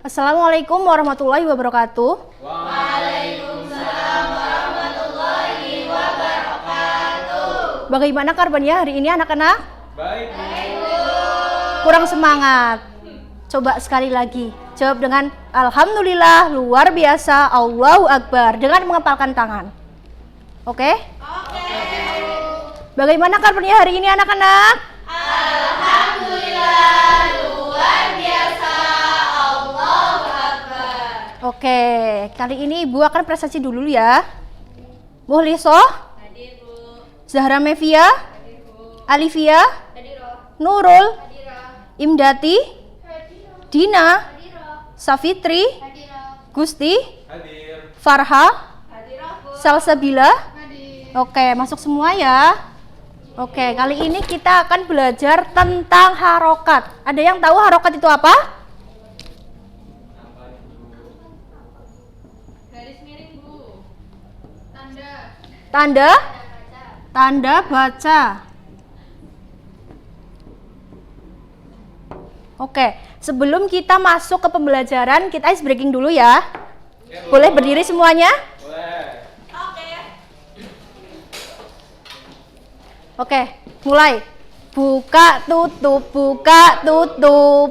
Assalamualaikum warahmatullahi wabarakatuh. Waalaikumsalam warahmatullahi wabarakatuh. Bagaimana kabarnya hari ini anak-anak? Baik, Bu. Kurang semangat. Coba sekali lagi. Jawab dengan Alhamdulillah, luar biasa, Allahu Akbar dengan mengepalkan tangan. Oke? Bagaimana kabarnya hari ini anak-anak? Alhamdulillah, luar biasa, Allahu Akbar. Oke, kali ini Ibu akan presentasi dulu ya. Muhliso, Hadir, Bu. Zahra Mevia, Hadir, Bu. Alivia, Hadir, Nurul, Hadir, Imdati, Hadir, Dina, Hadir, Safitri, Hadir, Gusti, Hadir, Farha, Hadir, Bu. Salsabila. Hadir. Oke, masuk semua ya. Oke, kali ini kita akan belajar tentang harokat. Ada yang tahu harokat itu apa? Garis miring, Bu. Tanda. Tanda? Baca. Tanda baca. Oke, sebelum kita masuk ke pembelajaran, kita ice breaking dulu ya. Boleh berdiri semuanya? Boleh. Oke, mulai. Buka tutup,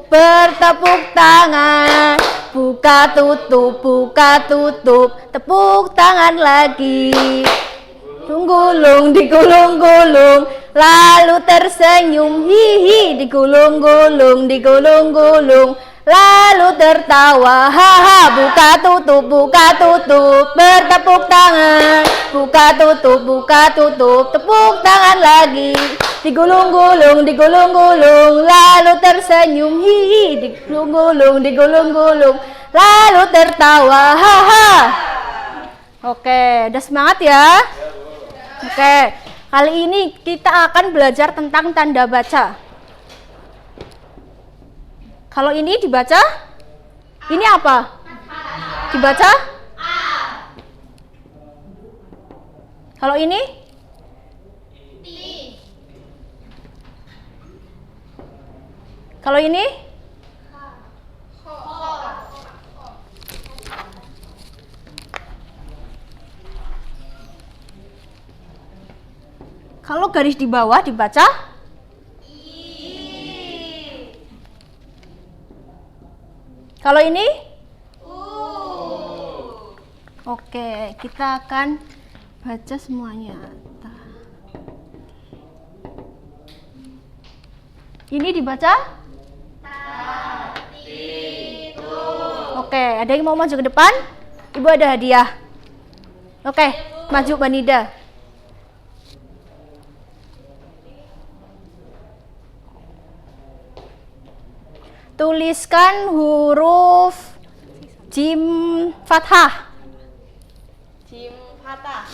bertepuk tangan. Buka tutup, tepuk tangan lagi. Gulung digulung-gulung, lalu tersenyum, hihi, digulung-gulung, lalu tertawa, haha. Buka tutup, bertepuk tangan. Buka tutup, tepuk tangan lagi. Digulung-gulung, lalu tersenyum, hihi, digulung-gulung, lalu tertawa, haha. Oke, udah semangat ya? Oke, kali ini kita akan belajar tentang tanda baca. Kalau ini dibaca, ini apa? Dibaca? Kalau ini? Kalau ini? Kalau garis di bawah dibaca? Kalau ini? Oke, kita akan baca semuanya. Ini dibaca? Oke, ada yang mau maju ke depan? Ibu ada hadiah. Oke, maju Mbak Nida. Tuliskan huruf jim fathah. Jim Fatah.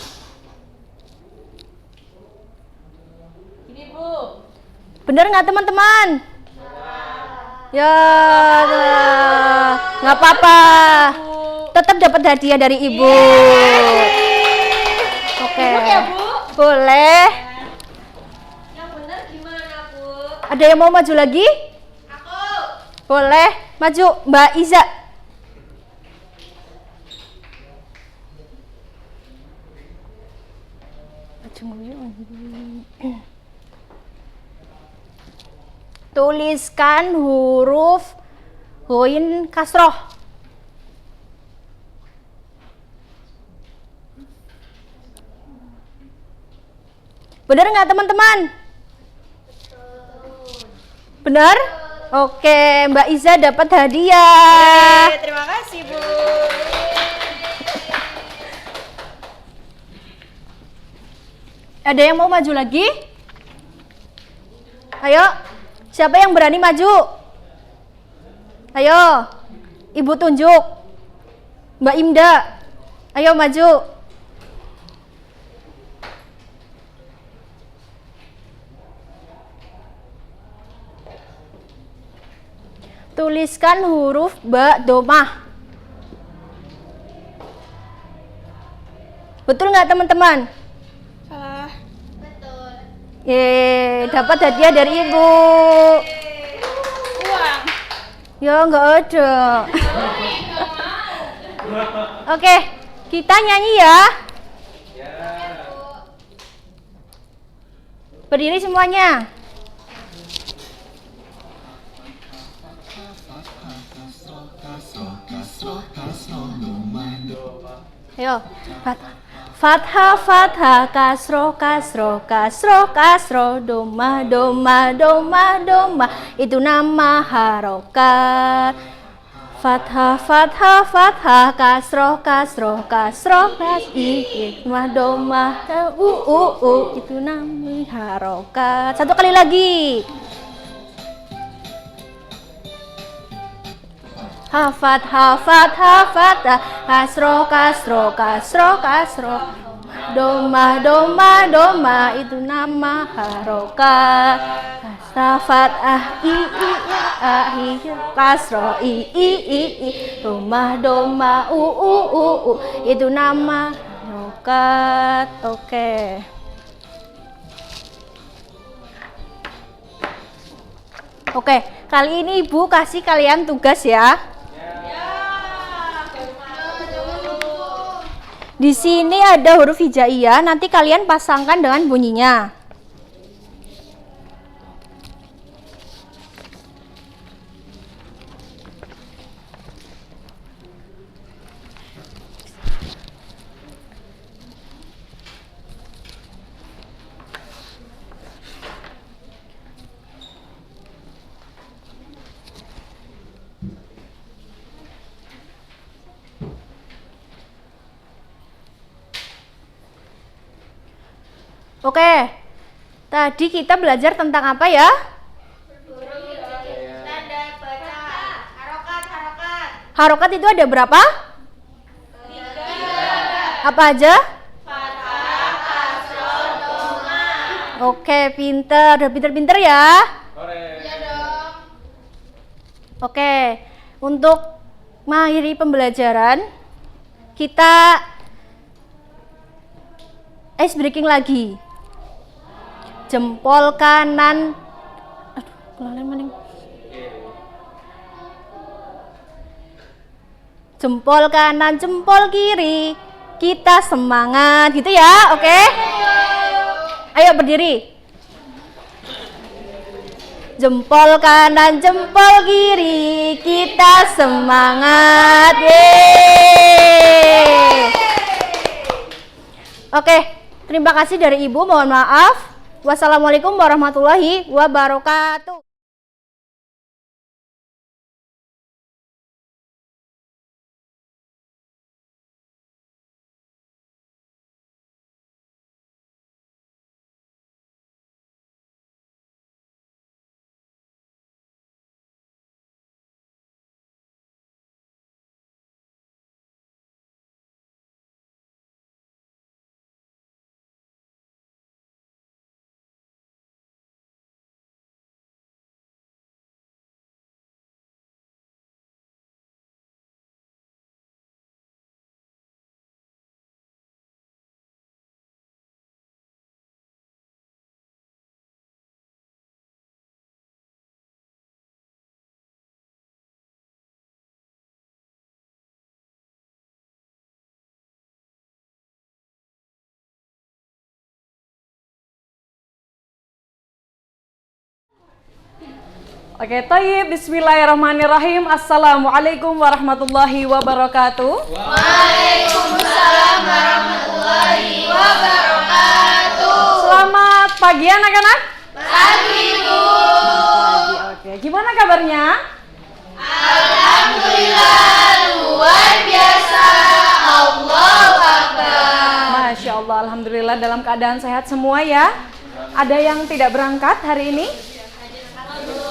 Ini, Bu. Bener nggak teman-teman? Ya, nggak apa-apa. Tetap dapat hadiah dari ibu. Oke. Ya, Bu. Boleh. Yang benar gimana, Bu? Ada yang mau maju lagi? Aku. Boleh. Maju, Mbak Iza. Tuliskan huruf ghoin kasroh. Benar nggak teman-teman? Benar? Oke, Mbak Iza dapat hadiah. Terima kasih, Bu. Ada yang mau maju lagi? Ayo, siapa yang berani maju? Ayo, Ibu tunjuk. Mbak Imda, ayo maju. Tuliskan huruf ba domah. Betul nggak teman-teman? Salah. Betul. Dapat hadiah dari ibu. Uang. Ya nggak ada. Oke, kita nyanyi ya. Berdiri semuanya. Ayo, fathah fathah kasro kasro kasro kasro doma doma doma doma itu nama harokat. Fathah fathah fathah kasro kasro kasro doma doma itu nama harokat. Satu kali lagi. Hafat hafat hafat kasro kasro kasro kasro doma doma doma itu nama harokat. Hafat i kasro i doma doma itu nama harokat. Oke. Oke, kali ini Ibu kasih kalian tugas ya. Di sini ada huruf hijaiyah, nanti kalian pasangkan dengan bunyinya. Oke, tadi kita belajar tentang apa ya? Tanda baca. Harokat. Harokat itu ada berapa? 3. Apa aja? Fathah, kasro, doma. Oke, pinter. Udah pinter-pinter ya? Iya dong. Oke, untuk mengakhiri pembelajaran, kita ice breaking lagi. Jempol kanan, jempol kanan, jempol kiri, kita semangat gitu ya, oke? Ayo berdiri. Jempol kanan, jempol kiri, kita semangat. Yeay. Oke, terima kasih dari Ibu, mohon maaf. Wassalamualaikum warahmatullahi wabarakatuh. Oke, Thayyib. Bismillahirrahmanirrahim. Assalamualaikum warahmatullahi wabarakatuh. Waalaikumsalam warahmatullahi wabarakatuh. Selamat pagi anak-anak. Pagi, Bu. Oke, gimana kabarnya? Alhamdulillah, luar biasa. Allahu Akbar. Masya Allah, alhamdulillah dalam keadaan sehat semua ya. Ada yang tidak berangkat hari ini?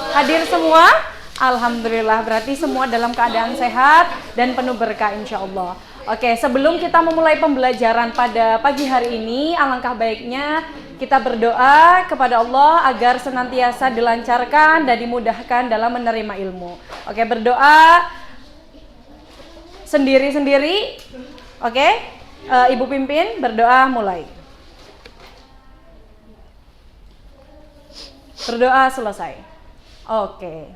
Hadir semua? Alhamdulillah, berarti semua dalam keadaan sehat dan penuh berkah insya Allah. Oke, sebelum kita memulai pembelajaran pada pagi hari ini, alangkah baiknya kita berdoa kepada Allah agar senantiasa dilancarkan dan dimudahkan dalam menerima ilmu. Oke, berdoa sendiri-sendiri. Oke, Ibu pimpin, berdoa mulai. Berdoa selesai. Oke,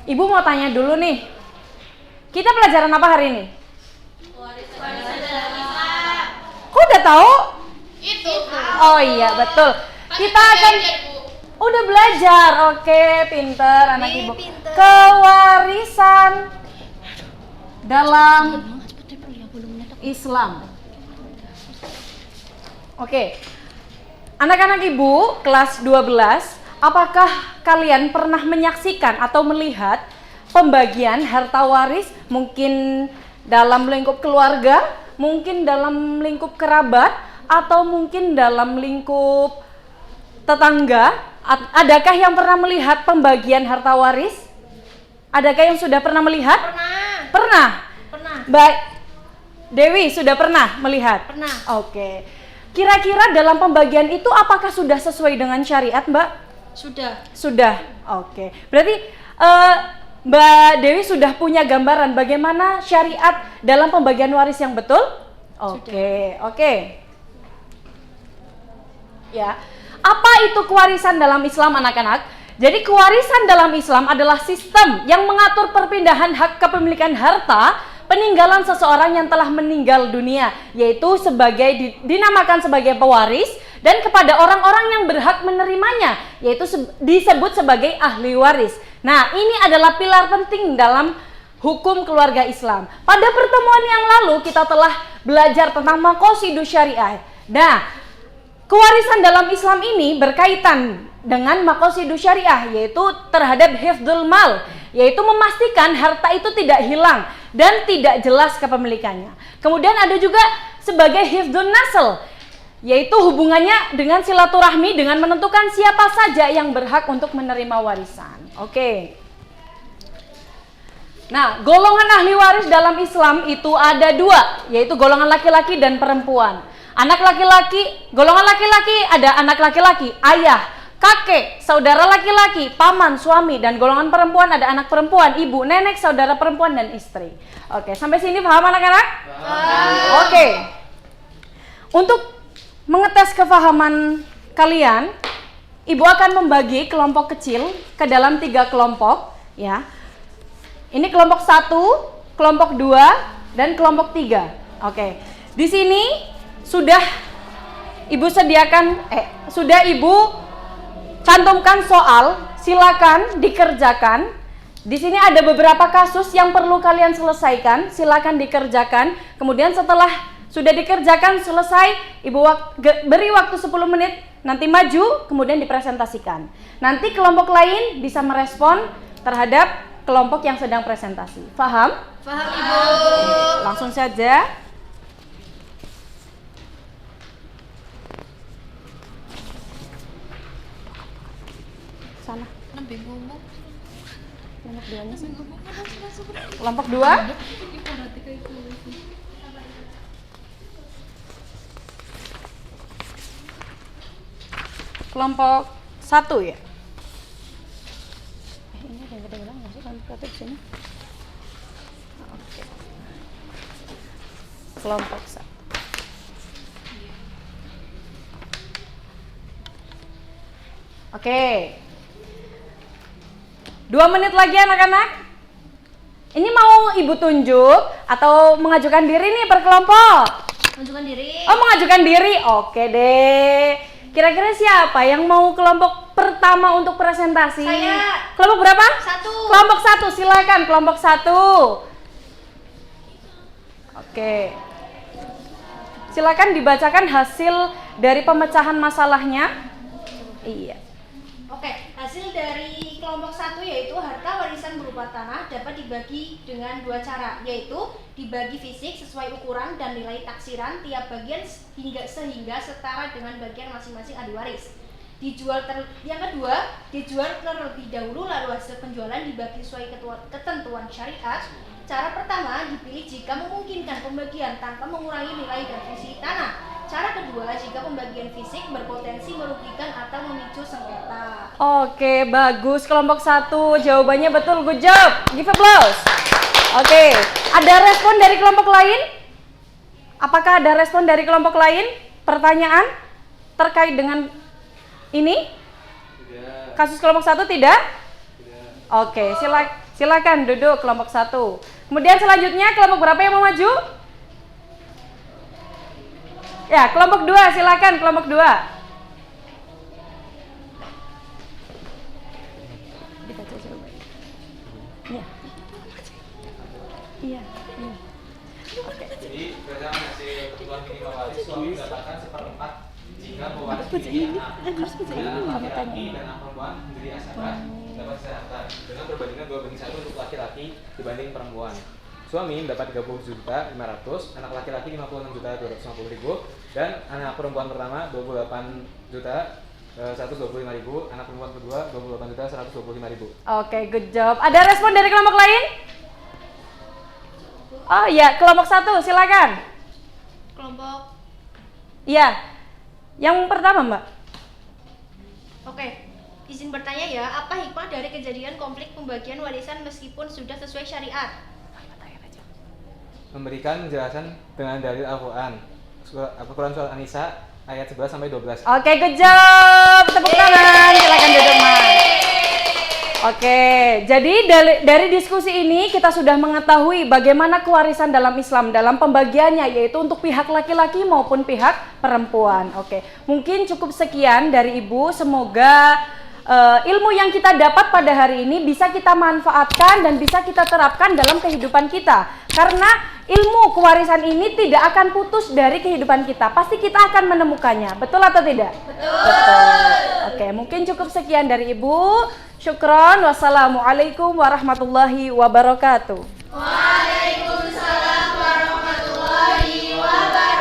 Ibu mau tanya dulu nih. Kita pelajaran apa hari ini? Kok udah tahu? Itu. Oh iya, betul. Kita akan udah belajar. Oke, pinter anak ibu. Kewarisan dalam Islam. Oke. Anak-anak ibu kelas 12, apakah kalian pernah menyaksikan atau melihat pembagian harta waris mungkin dalam lingkup keluarga, mungkin dalam lingkup kerabat, atau mungkin dalam lingkup tetangga? Adakah yang pernah melihat pembagian harta waris? Adakah yang sudah pernah melihat? Pernah. Baik. Dewi sudah pernah melihat? Pernah. Oke. Kira-kira dalam pembagian itu apakah sudah sesuai dengan syariat, Mbak? Sudah. Oke. Berarti Mbak Dewi sudah punya gambaran bagaimana syariat dalam pembagian waris yang betul? Oke. Ya. Apa itu kewarisan dalam Islam, anak-anak? Jadi kewarisan dalam Islam adalah sistem yang mengatur perpindahan hak kepemilikan harta peninggalan seseorang yang telah meninggal dunia, yaitu dinamakan sebagai pewaris, dan kepada orang-orang yang berhak menerimanya, yaitu disebut sebagai ahli waris. Nah, ini adalah pilar penting dalam hukum keluarga Islam. Pada pertemuan yang lalu kita telah belajar tentang maqasidus syariah. Nah, kewarisan dalam Islam ini berkaitan dengan maqasidus syariah, yaitu terhadap hifdzul mal, yaitu memastikan harta itu tidak hilang dan tidak jelas kepemilikannya. Kemudian ada juga sebagai hifdzun nasl, yaitu hubungannya dengan silaturahmi dengan menentukan siapa saja yang berhak untuk menerima warisan. Oke. Nah, golongan ahli waris dalam Islam itu ada dua, yaitu golongan laki-laki dan perempuan. Anak laki-laki, golongan laki-laki ada anak laki-laki, ayah, kakek, saudara laki-laki, paman, suami, dan golongan perempuan ada anak perempuan, ibu, nenek, saudara perempuan, dan istri. Oke, sampai sini paham anak-anak? Oke. Untuk mengetes kefahaman kalian, ibu akan membagi kelompok kecil ke dalam 3 kelompok, ya. Ini kelompok 1, kelompok 2, dan kelompok 3. Oke. Di sini sudah ibu cantumkan soal, silakan dikerjakan. Di sini ada beberapa kasus yang perlu kalian selesaikan, silakan dikerjakan. Kemudian setelah sudah dikerjakan selesai, ibu beri waktu 10 menit, nanti maju, kemudian dipresentasikan. Nanti kelompok lain bisa merespon terhadap kelompok yang sedang presentasi. Paham? Paham, Ibu. Langsung saja. Sana. Kelompok 2. Kelompok 1 ya. Ini ada yang gede-gede nggak sih kelompok 1 di sini? Oke. Kelompok 1. Oke. 2 menit lagi anak-anak. Ini mau ibu tunjuk atau mengajukan diri nih per kelompok? Mengajukan diri. Oh, mengajukan diri. Oke deh. Kira-kira siapa yang mau kelompok pertama untuk presentasi? Saya. Kelompok berapa? 1. Kelompok 1, silakan kelompok 1. Oke. Silakan dibacakan hasil dari pemecahan masalahnya. Iya. Oke, hasil dari kelompok 1 yaitu harta warisan berupa tanah dapat dibagi dengan 2 cara, yaitu dibagi fisik sesuai ukuran dan nilai taksiran tiap bagian sehingga setara dengan bagian masing-masing ahli waris. Yang kedua, dijual terlebih dahulu lalu hasil penjualan dibagi sesuai ketentuan syariat. Cara pertama dipilih jika memungkinkan pembagian tanpa mengurangi nilai dan fungsi tanah. Cara kedua, jika pembagian fisik berpotensi merugikan atau memicu sengketa. Oke, bagus. Kelompok 1 jawabannya betul. Good job. Give applause. Oke, ada respon dari kelompok lain? Apakah ada respon dari kelompok lain? Pertanyaan terkait dengan ini? Tidak. Kasus kelompok 1 tidak? Tidak. Oke, silakan. Silakan duduk kelompok 1. Kemudian selanjutnya kelompok berapa yang mau maju? Ya, kelompok 2, silakan kelompok 2. Dibaca jawabannya. Iya. Iya. Jadi berdasarkan hasil kebutuhan minimal wali, suami mendapatkan 1/4 jika mewakili anak laki-laki dan anak perempuan menjadi asabah dapat kesehatan dengan perbandingan 2:1 untuk laki-laki dibanding perempuan. Suami mendapat 30.500.000, anak laki-laki 56.250.000, dan anak perempuan pertama 28.125.000, anak perempuan kedua 28.125.000. Oke, good job. Ada respon dari kelompok lain? Oh iya, kelompok 1, silakan. Kelompok. Iya. Yang pertama, Mbak. Oke. Izin bertanya ya, apa hikmah dari kejadian konflik pembagian warisan meskipun sudah sesuai syariat? Memberikan penjelasan dengan dalil Al-Quran. Al-Quran Surat An-Nisa ayat 11 sampai 12. Oke, good job. Tepuk tangan. Silakan duduk, Mas. Oke, jadi dari diskusi ini kita sudah mengetahui bagaimana kewarisan dalam Islam dalam pembagiannya, yaitu untuk pihak laki-laki maupun pihak perempuan. Oke, mungkin cukup sekian dari Ibu. Semoga ilmu yang kita dapat pada hari ini bisa kita manfaatkan dan bisa kita terapkan dalam kehidupan kita. Karena ilmu kewarisan ini tidak akan putus dari kehidupan kita. Pasti kita akan menemukannya. Betul atau tidak? Betul. Oke, mungkin cukup sekian dari Ibu. Syukron. Wassalamualaikum warahmatullahi wabarakatuh. Waalaikumsalam warahmatullahi wabarakatuh.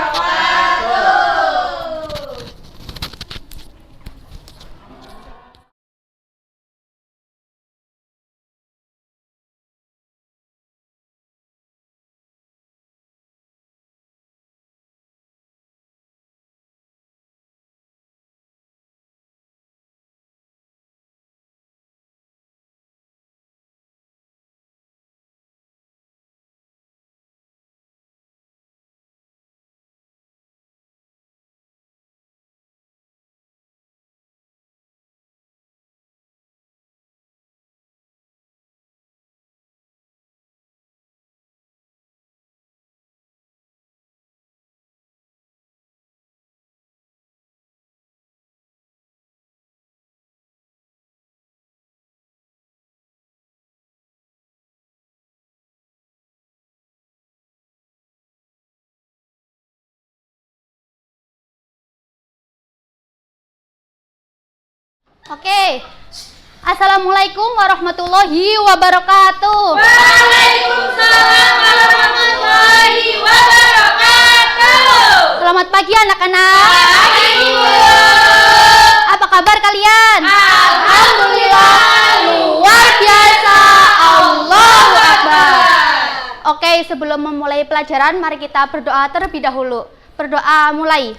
Oke. Assalamualaikum warahmatullahi wabarakatuh. Waalaikumsalam warahmatullahi wabarakatuh. Selamat pagi anak-anak. Pagi, Ibu. Apa kabar kalian? Alhamdulillah, luar biasa. Allahu Akbar. Oke, sebelum memulai pelajaran, mari kita berdoa terlebih dahulu. Berdoa mulai.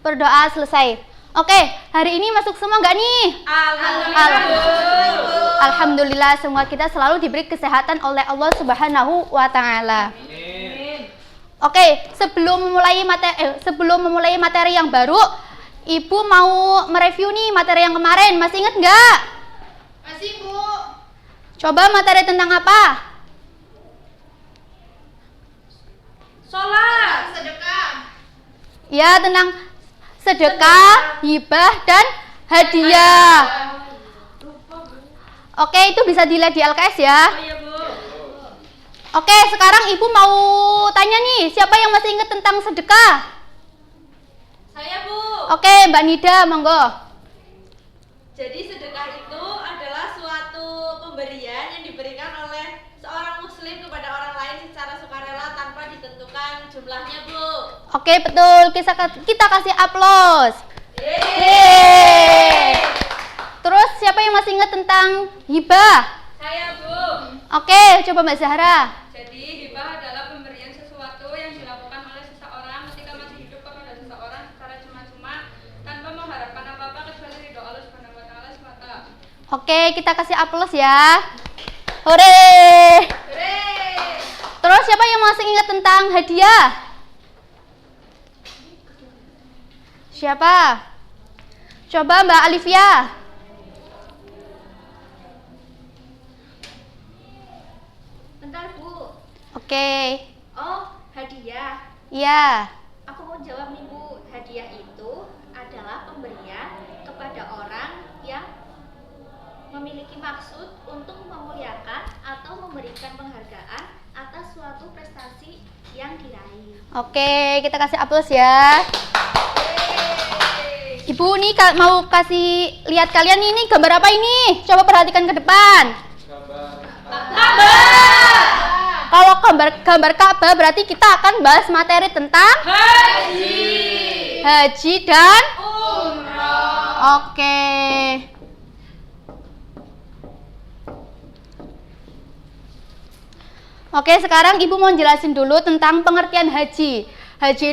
Berdoa selesai. Oke, hari ini masuk semua nggak nih? Alhamdulillah, semua kita selalu diberi kesehatan oleh Allah Subhanahu wa Ta'ala. Oke, sebelum memulai materi yang baru, Ibu mau mereview nih materi yang kemarin. Masih ingat nggak? Masih, Bu. Coba materi tentang apa? Sholat, sedekah. Ya, tentang sedekah, hibah, dan hadiah. Oke, itu bisa dilihat di LKS ya. Oh iya, Bu. Oke, sekarang Ibu mau tanya nih, siapa yang masih ingat tentang sedekah? Saya, Bu. Oke, Mbak Nida, monggo. Jadi sedekah itu adalah suatu pemberian yang diberikan oleh seorang muslim kepada orang lain secara sukarela tanpa ditentukan jumlahnya, Bu. Oke, betul. Kita kasih aplaus. Yeay. Terus siapa yang masih ingat tentang hibah? Saya, Bu. Oke, coba Mbak Zahra. Jadi hibah adalah pemberian sesuatu yang dilakukan oleh seseorang ketika masih hidup kepada seseorang secara cuma-cuma tanpa mengharapkan apa-apa kecuali ridho Allah Subhanahu wa Ta'ala semata. Oke, kita kasih aplaus ya. Hore. Terus siapa yang masih ingat tentang hadiah? Siapa? Coba Mbak Alivia. Oke. Oh, hadiah. Iya. Aku mau jawab nih Bu, hadiah itu adalah pemberian kepada orang yang memiliki maksud untuk memuliakan atau memberikan penghargaan atas suatu prestasi yang diraih. Oke, kita kasih aplaus ya. Ibu nih mau kasih lihat kalian ini gambar apa ini? Coba perhatikan ke depan. Kalau gambar Ka'bah berarti kita akan bahas materi tentang haji dan umroh. Oke. Oke, sekarang Ibu mau jelasin dulu tentang pengertian haji. Haji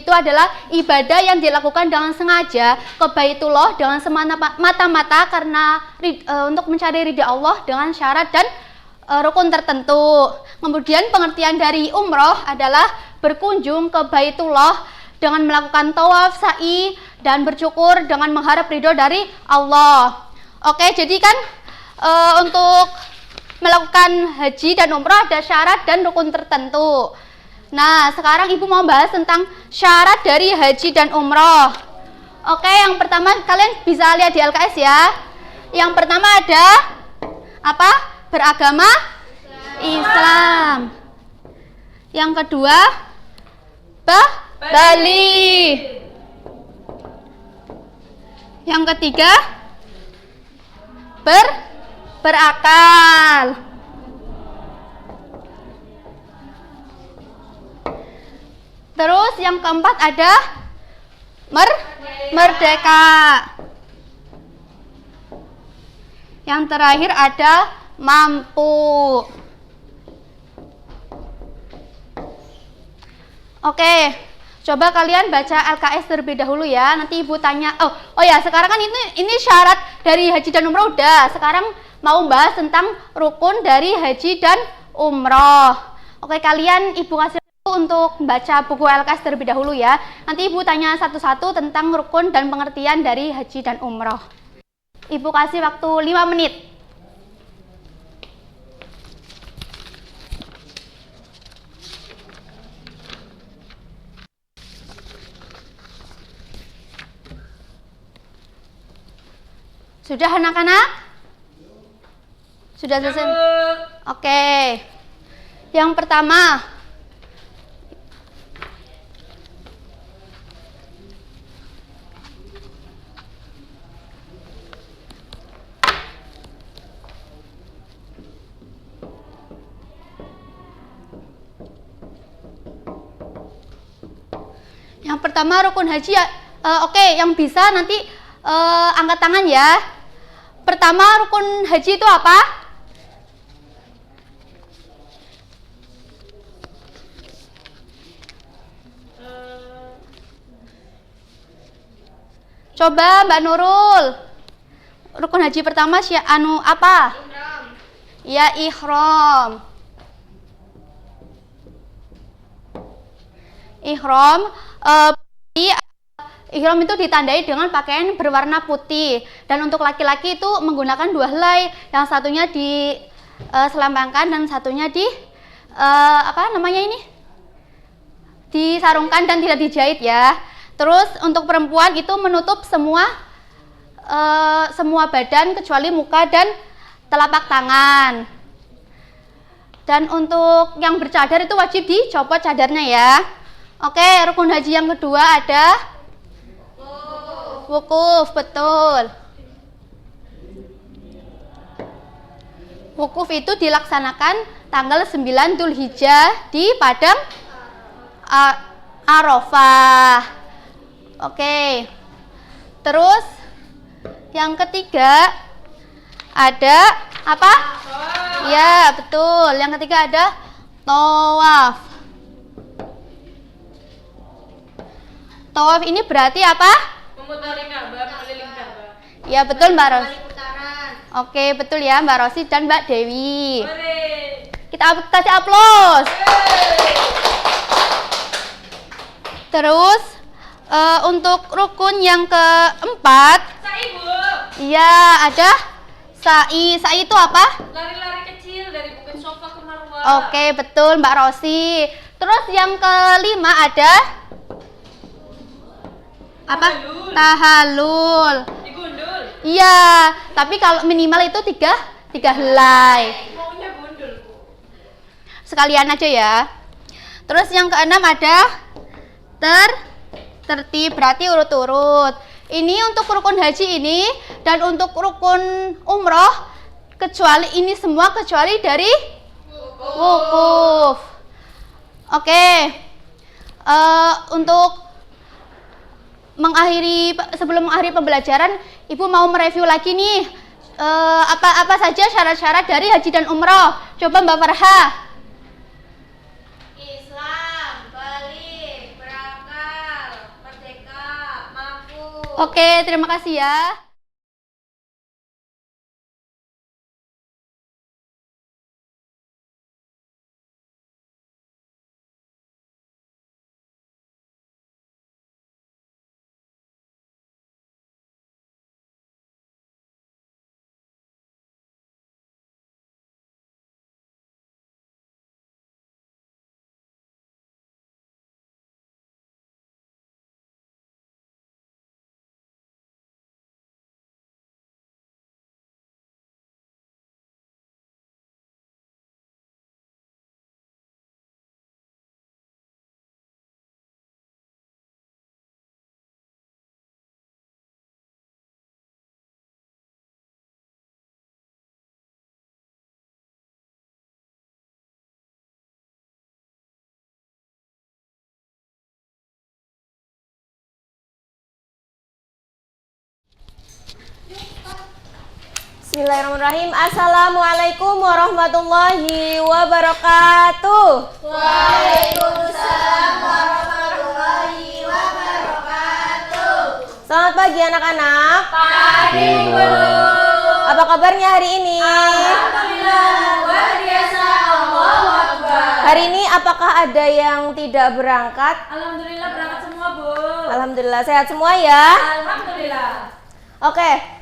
itu adalah ibadah yang dilakukan dengan sengaja ke Baitullah dengan semata-mata karena untuk mencari ridha Allah dengan syarat dan rukun tertentu. Kemudian pengertian dari umroh adalah berkunjung ke Baitullah dengan melakukan tawaf, sa'i, dan bersyukur dengan mengharap ridho dari Allah. Oke, jadi kan untuk melakukan haji dan umroh ada syarat dan rukun tertentu. Nah, sekarang Ibu mau bahas tentang syarat dari haji dan umroh. Oke, yang pertama kalian bisa lihat di LKS ya. Yang pertama ada apa? Beragama Islam. Yang kedua Bali. Yang ketiga berakal. Terus yang keempat ada merdeka. Yang terakhir ada mampu. Oke, coba kalian baca LKS terlebih dahulu ya. Nanti Ibu tanya. Oh ya, sekarang kan ini syarat dari haji dan umroh udah. Sekarang mau bahas tentang rukun dari haji dan umroh. Oke, kalian Ibu kasih untuk baca buku LKS terlebih dahulu ya. Nanti Ibu tanya satu-satu tentang rukun dan pengertian dari haji dan umroh. Ibu kasih waktu 5 menit. Sudah anak-anak? Sudah selesai? Oke. Yang pertama, rukun haji ya. Oke, yang bisa nanti angkat tangan ya. Pertama, rukun haji itu apa? Coba Mbak Nurul. Rukun haji pertama apa? Ihram. Ya, ihram. Ihram itu ditandai dengan pakaian berwarna putih, dan untuk laki-laki itu menggunakan 2 helai, yang satunya diselambangkan dan satunya disarungkan dan tidak dijahit ya. Terus untuk perempuan itu menutup semua badan kecuali muka dan telapak tangan. Dan untuk yang bercadar itu wajib dicopot cadarnya ya. Oke, rukun haji yang kedua ada wukuf, betul. Wukuf itu dilaksanakan tanggal 9 Dzulhijjah di Padang Arafah. Oke. Terus yang ketiga ada apa? Ya, betul. Yang ketiga ada tawaf. Tawaf ini berarti apa? Memutari Ka'bah, keliling Ka'bah. Ya, betul Mbak Ros. Putaran. Oke, betul ya Mbak Rosi dan Mbak Dewi. Hore. Kita kasih aplaus. Terus untuk rukun yang keempat, Sa'i, Bu. iya ada sa'i. Sa'i itu apa? Lari-lari kecil dari Bukit Sofa ke Marwah. Oke, betul Mbak Rosi. Terus yang kelima ada apa? Tahallul. Digundul. Iya, tapi kalau minimal itu tiga helai. Maunya gundul. Sekalian aja ya. Terus yang keenam ada tertib, berarti urut-urut. Ini untuk rukun haji ini, dan untuk rukun umroh kecuali ini semua kecuali dari wukuf. Oke. Untuk sebelum mengakhiri pembelajaran, Ibu mau mereview lagi nih apa saja syarat-syarat dari haji dan umroh. Coba Mbak Farha. Islam, balik, berakal, merdeka, mampu. Oke, terima kasih ya. Bismillahirrahmanirrahim. Assalamualaikum warahmatullahi wabarakatuh. Waalaikumsalam warahmatullahi wabarakatuh. Selamat pagi anak-anak. Pagi guru. Apa kabarnya hari ini? Alhamdulillah, luar biasa. Allahu Akbar. Hari ini apakah ada yang tidak berangkat? Alhamdulillah berangkat semua, Bu. Alhamdulillah sehat semua ya. Alhamdulillah. Oke,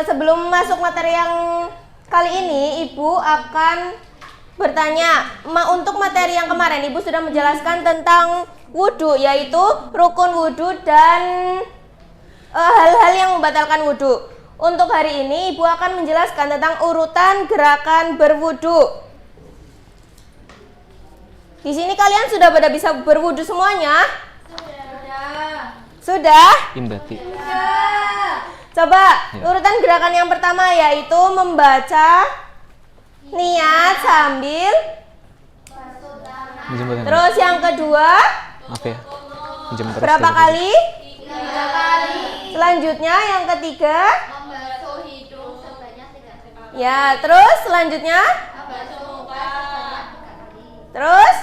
sebelum masuk materi yang kali ini, Ibu akan bertanya. Untuk materi yang kemarin, Ibu sudah menjelaskan tentang wudhu, yaitu rukun wudhu dan hal-hal yang membatalkan wudhu. Untuk hari ini, Ibu akan menjelaskan tentang urutan gerakan berwudhu. Di sini kalian sudah pada bisa berwudhu semuanya? Sudah? Imbati. Coba urutan gerakan yang pertama yaitu membaca niat sambil. Terus yang kedua Oke. berapa kali? 3 kali. Selanjutnya yang ketiga. Membasuh hidung sebanyak 3 kali. Ya, terus selanjutnya. Membasuh muka sebanyak 3 kali. Terus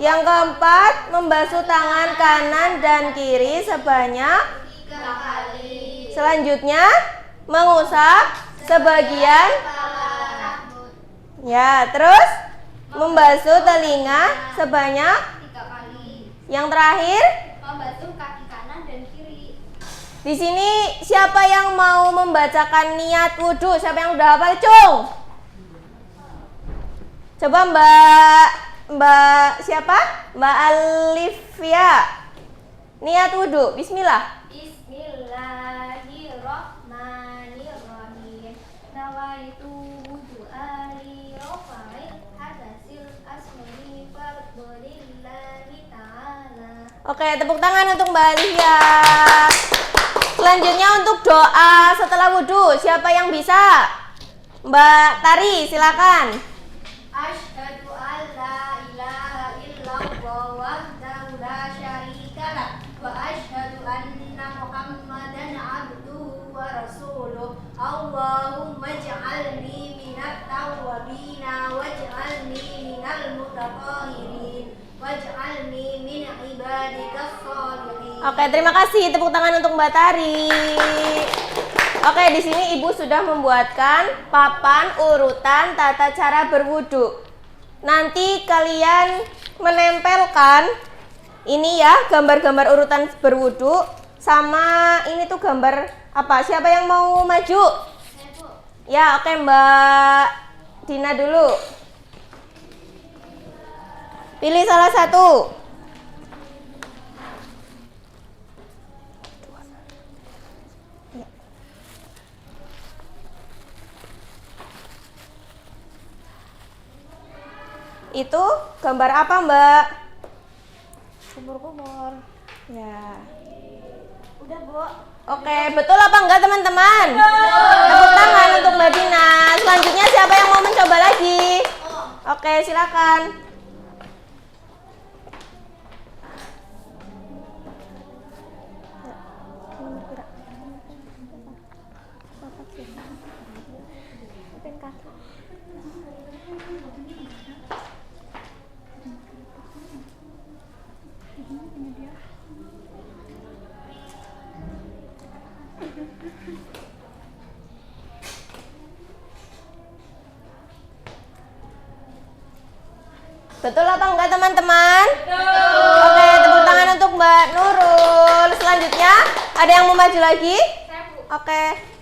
yang keempat membasuh tangan kanan dan kiri sebanyak. 3 kali. Selanjutnya mengusap sebagian. Ya, terus membasuh telinga sebanyak. 3 kali. Yang terakhir, Membasuh kaki kanan dan kiri. di sini siapa yang mau membacakan niat wudhu? Siapa yang udah hafal, Cung? Coba Mbak siapa? Mbak Alifia. Niat wudhu, bismillah. Bismillahirrahmanirrahim. Nawaitu wudu'ali rafa'il hadasil asmi fardolillahi ta'ala. Oke, tepuk tangan untuk Mbak Alifia. Selanjutnya untuk doa setelah wudhu, siapa yang bisa? Mbak Tari, silakan. Asyhadu an la ilaha illallah wahdahu la syarika lah wa asyhadu anna Muhammadan abduhu wa rasuluh. Allahumma ij'alni minat tawwabina waj'alni minal mutatahhirin waj'alni min ibadikas sholihin. Oke, terima kasih. Tepuk tangan untuk Mbak Tari. Oke, di sini Ibu sudah membuatkan papan urutan tata cara berwudu. Nanti kalian menempelkan ini ya, gambar-gambar urutan berwudu sama ini tuh gambar apa? Siapa yang mau maju? Ya, oke Mbak Dina dulu. Pilih salah satu. Itu gambar apa, Mbak? Kumur-kumur. Ya. Udah, Bu. Oke, betul apa enggak teman-teman? Tepuk tangan untuk Mbak Dina. Selanjutnya siapa yang mau mencoba lagi? Oke, silakan. Betul apa enggak teman-teman? Betul. Oke, tepuk tangan untuk Mbak Nurul. Selanjutnya, ada yang mau maju lagi? Oke.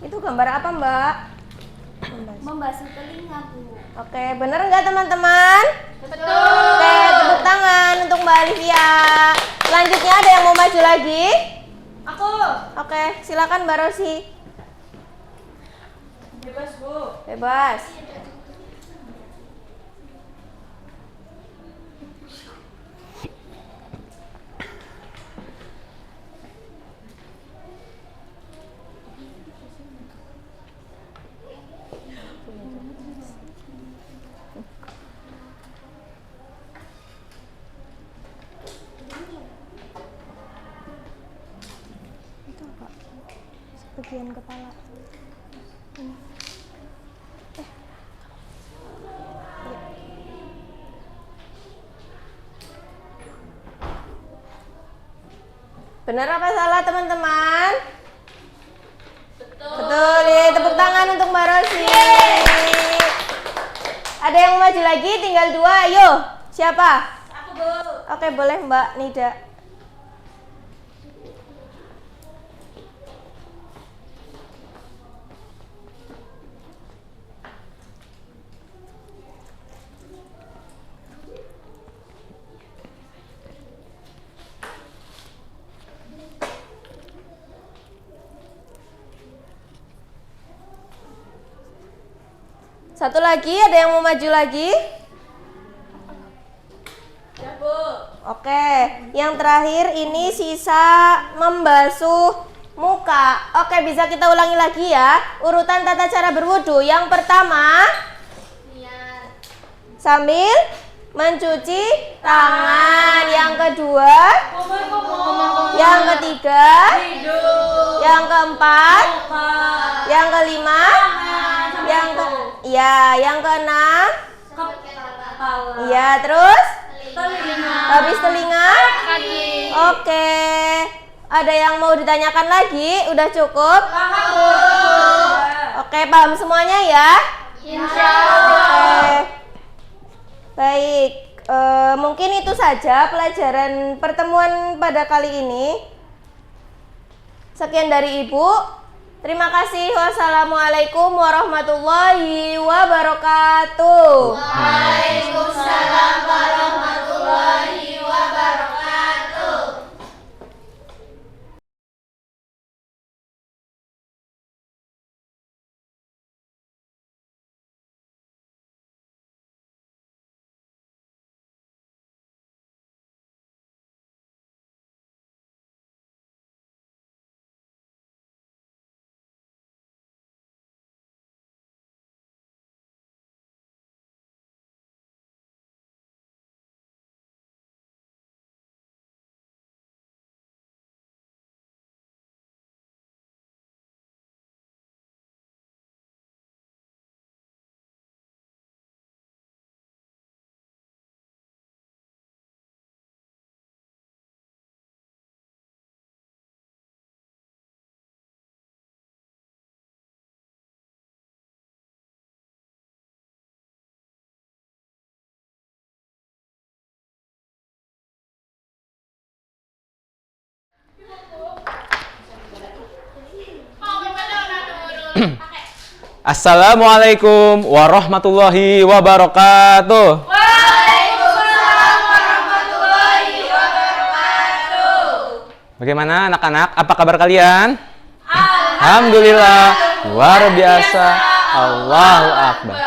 Itu gambar apa, Mbak? Membasuh telinga, Bu. Oke, bener nggak teman-teman? Betul. Oke, tepuk tangan untuk Mbak Olivia. Selanjutnya ada yang mau maju lagi? Aku. Oke, silakan Mbak Rosi. Bebas, Bu. Bebas. Bagian kepala. Benar apa salah teman-teman? Betul. Ya, tepuk tangan untuk Mbak Rosi. Ada yang mau maju lagi? Tinggal 2. Ayo. Siapa? Aku, Bu. Oke, boleh Mbak Nida. Satu lagi, ada yang mau maju lagi? Ya, Bu. Oke, yang terakhir ini sisa membasuh muka. Oke, bisa kita ulangi lagi ya. Urutan tata cara berwudu. Yang pertama, sambil mencuci tangan. Yang kedua, yang ketiga, yang keempat, yang kelima, yang keenam, ya terus, habis telinga, oke. Ada yang mau ditanyakan lagi? Udah cukup? Oke, paham semuanya ya? Oke. Baik, mungkin itu saja pelajaran pertemuan pada kali ini. Sekian dari Ibu. Terima kasih. Wassalamualaikum warahmatullahi wabarakatuh. Waalaikumsalam warahmatullahi Assalamualaikum warahmatullahi wabarakatuh. Waalaikumsalam warahmatullahi wabarakatuh. Bagaimana anak-anak? Apa kabar kalian? Alhamdulillah. Luar biasa. Allahu Akbar.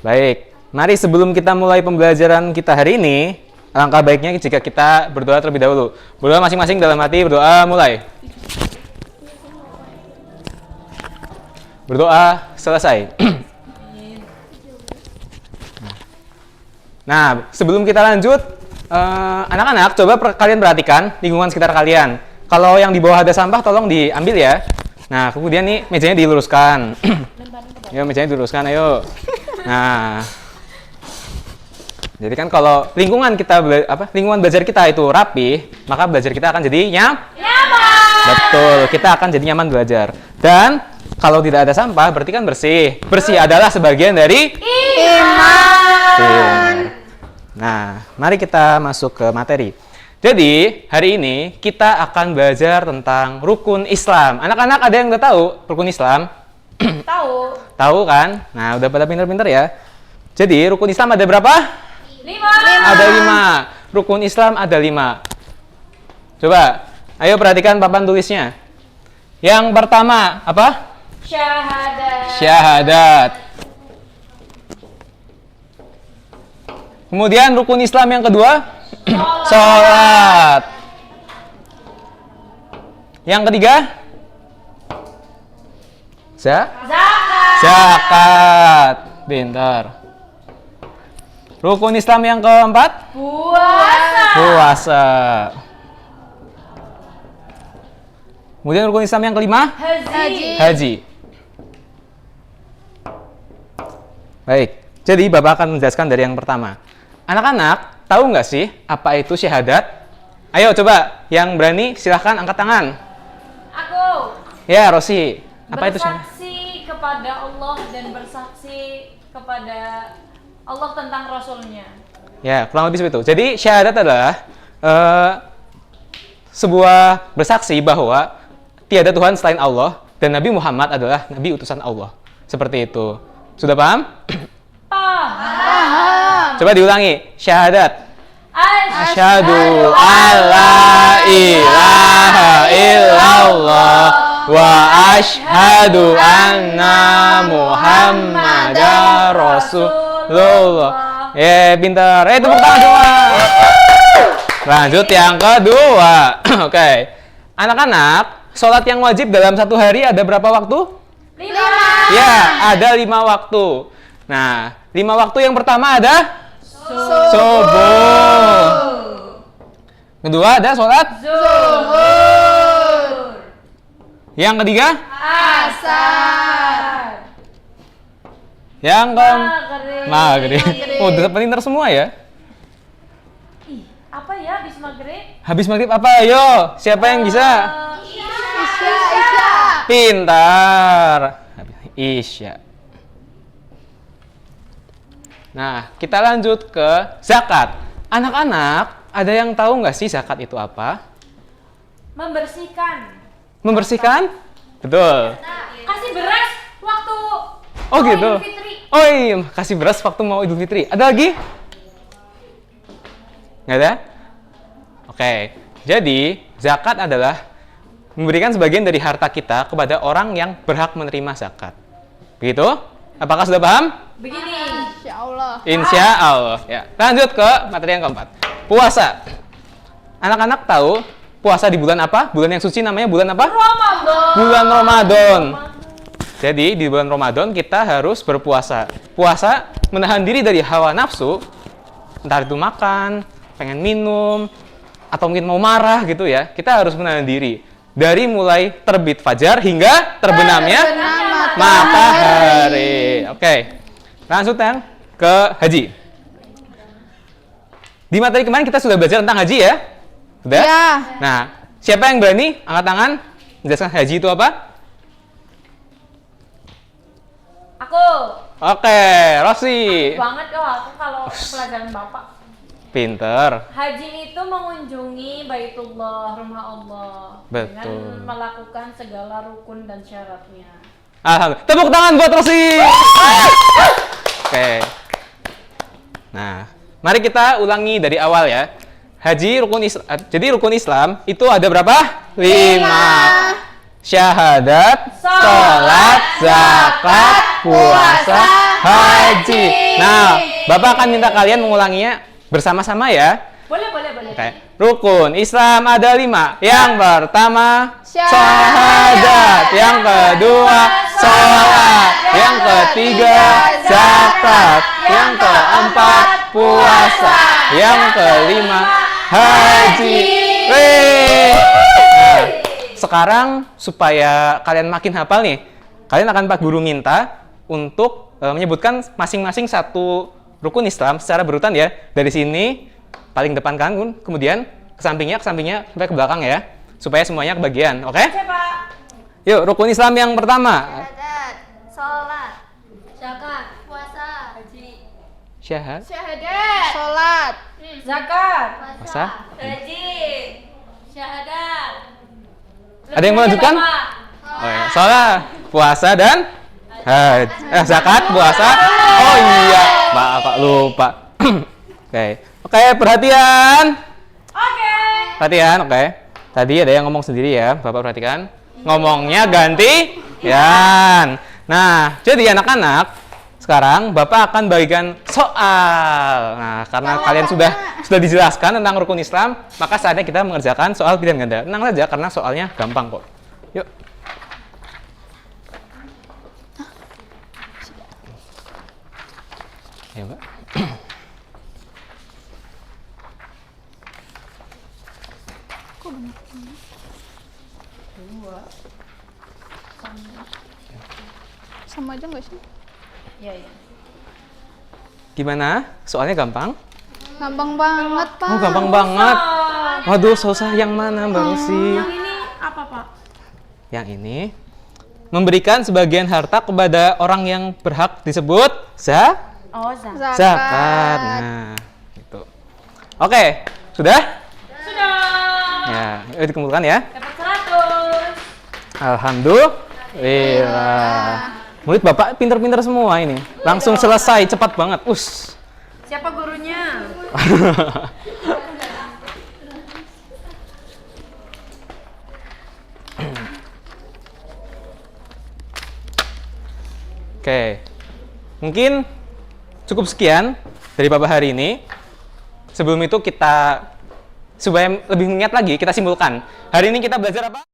Baik, mari sebelum kita mulai pembelajaran kita hari ini, alangkah baiknya jika kita berdoa terlebih dahulu. Berdoa masing-masing dalam hati, berdoa mulai. Berdoa selesai. Nah, sebelum kita lanjut, anak-anak coba kalian perhatikan lingkungan sekitar kalian. Kalau yang di bawah ada sampah tolong diambil ya. Nah, kemudian nih mejanya diluruskan. Ayo mejanya diluruskan, ayo. Nah, jadi kan kalau lingkungan kita lingkungan belajar kita itu rapi, maka belajar kita akan jadi nyaman. Betul, kita akan jadi nyaman belajar. Dan kalau tidak ada sampah berarti kan bersih. Bersih adalah sebagian dari iman. Nah, mari kita masuk ke materi. Jadi, hari ini kita akan belajar tentang rukun Islam. Anak-anak ada yang udah tahu rukun Islam? Tahu. Tahu kan? Nah, udah pada pintar-pintar ya. Jadi, rukun Islam ada berapa? 5. Ada 5. Rukun Islam ada 5. Coba, ayo perhatikan papan tulisnya. Yang pertama, apa? Syahadat. Kemudian rukun Islam yang kedua? Sholat. Yang ketiga? Zakat. Pintar. Rukun Islam yang keempat? Puasa. Kemudian rukun Islam yang kelima? Haji. Baik, jadi Bapak akan menjelaskan dari yang pertama. Anak-anak, tahu nggak sih apa itu syahadat? Ayo coba, yang berani silahkan angkat tangan. Aku. Ya, Rosi. Apa itu syahadat? Bersaksi kepada Allah dan bersaksi kepada Allah tentang Rasulnya. Ya, kurang lebih seperti itu. Jadi syahadat adalah sebuah bersaksi bahwa tiada Tuhan selain Allah dan Nabi Muhammad adalah Nabi utusan Allah. Seperti itu. Sudah paham? Paham. Coba diulangi. Syahadat. Asyhadu alla ilaha illallah wa asyhadu anna Muhammadar Rasulullah. Pintar. Tepuk tangan semua. Lanjut yang kedua. Oke. Anak-anak, sholat yang wajib dalam satu hari ada berapa waktu? 5. Ya, ada 5 waktu. Nah, 5 waktu yang pertama ada subuh. Kedua ada sholat Zuhur. Yang ketiga? Asar. Yang Maghrib. Oh, udah pintar semua ya. Ih, apa ya habis maghrib? Habis maghrib apa? Ayo, siapa yang bisa? Isya. Pintar. Isya. Nah, kita lanjut ke zakat. Anak-anak, ada yang tahu nggak sih zakat itu apa? Membersihkan. Membersihkan? Betul. Kasih beras waktu Oh gitu. Idul Fitri. Oh iya, kasih beras waktu mau Idul Fitri. Ada lagi? Nggak ada? Oke. Jadi, zakat adalah memberikan sebagian dari harta kita kepada orang yang berhak menerima zakat. Begitu? Apakah sudah paham? Begini. Insya Allah. Ya. Lanjut ke materi yang keempat. Puasa. Anak-anak tahu puasa di bulan apa? Bulan yang suci namanya bulan apa? Ramadan. Bulan Ramadan. Jadi di bulan Ramadan kita harus berpuasa. Puasa menahan diri dari hawa nafsu, entah itu makan, pengen minum, atau mungkin mau marah gitu ya. Kita harus menahan diri. Dari mulai terbit fajar hingga terbenamnya matahari. Oke. Langsung ke haji. Di materi kemarin kita sudah belajar tentang haji ya? Sudah? Ya. Nah, siapa yang berani angkat tangan menjelaskan haji itu apa? Aku. Oke, Rosi. Banget aku kalau pelajaran Bapak. Pinter. Haji itu mengunjungi Baitullah, rumah Allah. Betul. Dengan melakukan segala rukun dan syaratnya. Alhamdulillah. Tepuk tangan buat Rosi. Oke. Nah, mari kita ulangi dari awal ya. Jadi rukun Islam itu ada berapa? 5. Syahadat, sholat, zakat, puasa, haji. Nah, Bapak akan minta kalian mengulanginya bersama-sama ya. Boleh. Oke. Rukun Islam ada 5. Yang pertama syahadat, yang kedua sholat, yang ketiga zakat, yang keempat puasa, yang kelima haji. Nah, sekarang supaya kalian makin hafal nih, kalian akan Pak Guru minta untuk menyebutkan masing-masing satu rukun Islam secara berurutan ya. Dari sini paling depan kan, kemudian ke sampingnya sampai ke belakang ya, supaya semuanya kebagian. Oke? Yuk, rukun Islam yang pertama. Syahadat, sholat, Zakat. puasa, haji, Syahadat, sholat, Zakat. Puasa. haji, syahadat, Ada yang melanjutkan? Oh ya, sholat, puasa dan zakat, puasa. Oh iya, maaf Pak, lupa. Oke, perhatian. Perhatian, oke. Tadi ada yang ngomong sendiri ya, Bapak perhatikan. Ngomongnya gantian. Nah, jadi anak-anak, sekarang Bapak akan bagikan soal. Nah, karena kalian sudah dijelaskan tentang rukun Islam, maka saatnya kita mengerjakan soal pilihan ganda. Tenang saja karena soalnya gampang kok. Yuk. Ya, Mbak. sama aja nggak sih? Gimana? Soalnya gampang? Gampang banget, Pak. Oh, gampang banget. Waduh, susah yang mana, Mbak Rosi? Yang ini apa, Pak? Yang ini memberikan sebagian harta kepada orang yang berhak disebut Oh, zakat. zakat. Nah, itu. Oke, sudah? Sudah. Ya, yuk dikumpulkan ya. Dapat 100. Alhamdulillah. Murid Bapak pinter-pinter semua ini. Langsung selesai, cepat banget. Siapa gurunya? Oke. Mungkin cukup sekian dari Bapak hari ini. Sebelum itu supaya lebih mengingat lagi, kita simpulkan. Hari ini kita belajar apa?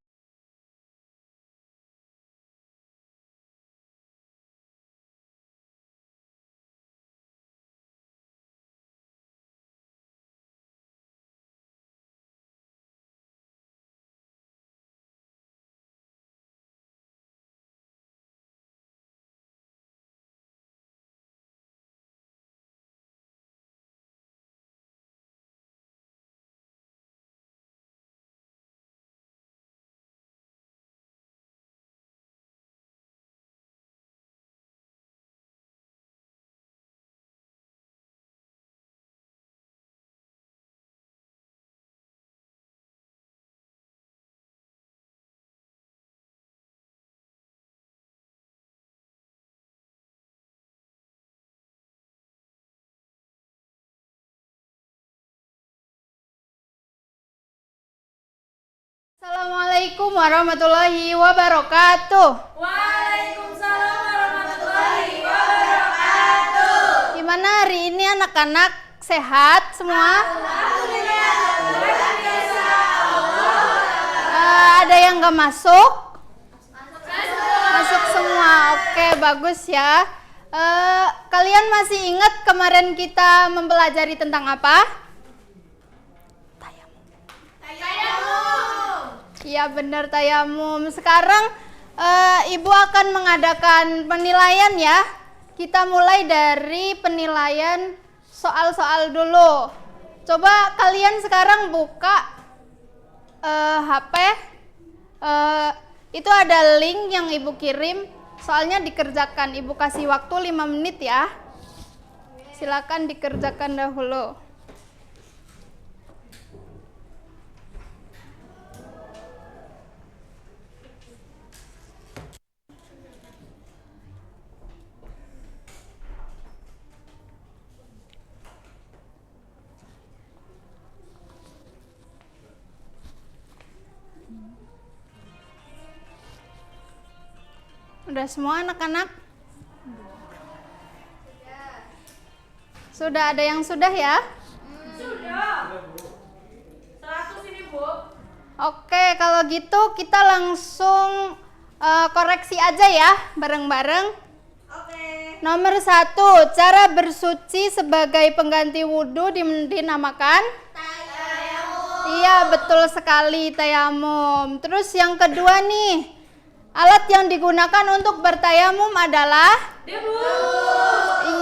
Assalamualaikum warahmatullahi wabarakatuh. Waalaikumsalam warahmatullahi wabarakatuh. Gimana hari ini anak-anak, sehat semua? Ada yang nggak masuk? Masuk semua. Oke, bagus ya. Kalian masih ingat kemarin kita mempelajari tentang apa? Iya benar, tayamum. Sekarang Ibu akan mengadakan penilaian ya. Kita mulai dari penilaian soal-soal dulu. Coba kalian sekarang buka HP. Itu ada link yang Ibu kirim. Soalnya dikerjakan. Ibu kasih waktu 5 menit ya. Silakan dikerjakan dahulu. Udah semua anak-anak? Sudah ada yang sudah ya? Sudah. 100 ini, Bu. Oke, kalau gitu kita langsung koreksi aja ya, bareng-bareng. Oke. Nomor 1, cara bersuci sebagai pengganti wudhu dinamakan? Iya, betul sekali, tayamum. Terus yang kedua nih, alat yang digunakan untuk bertayamum adalah? Debu.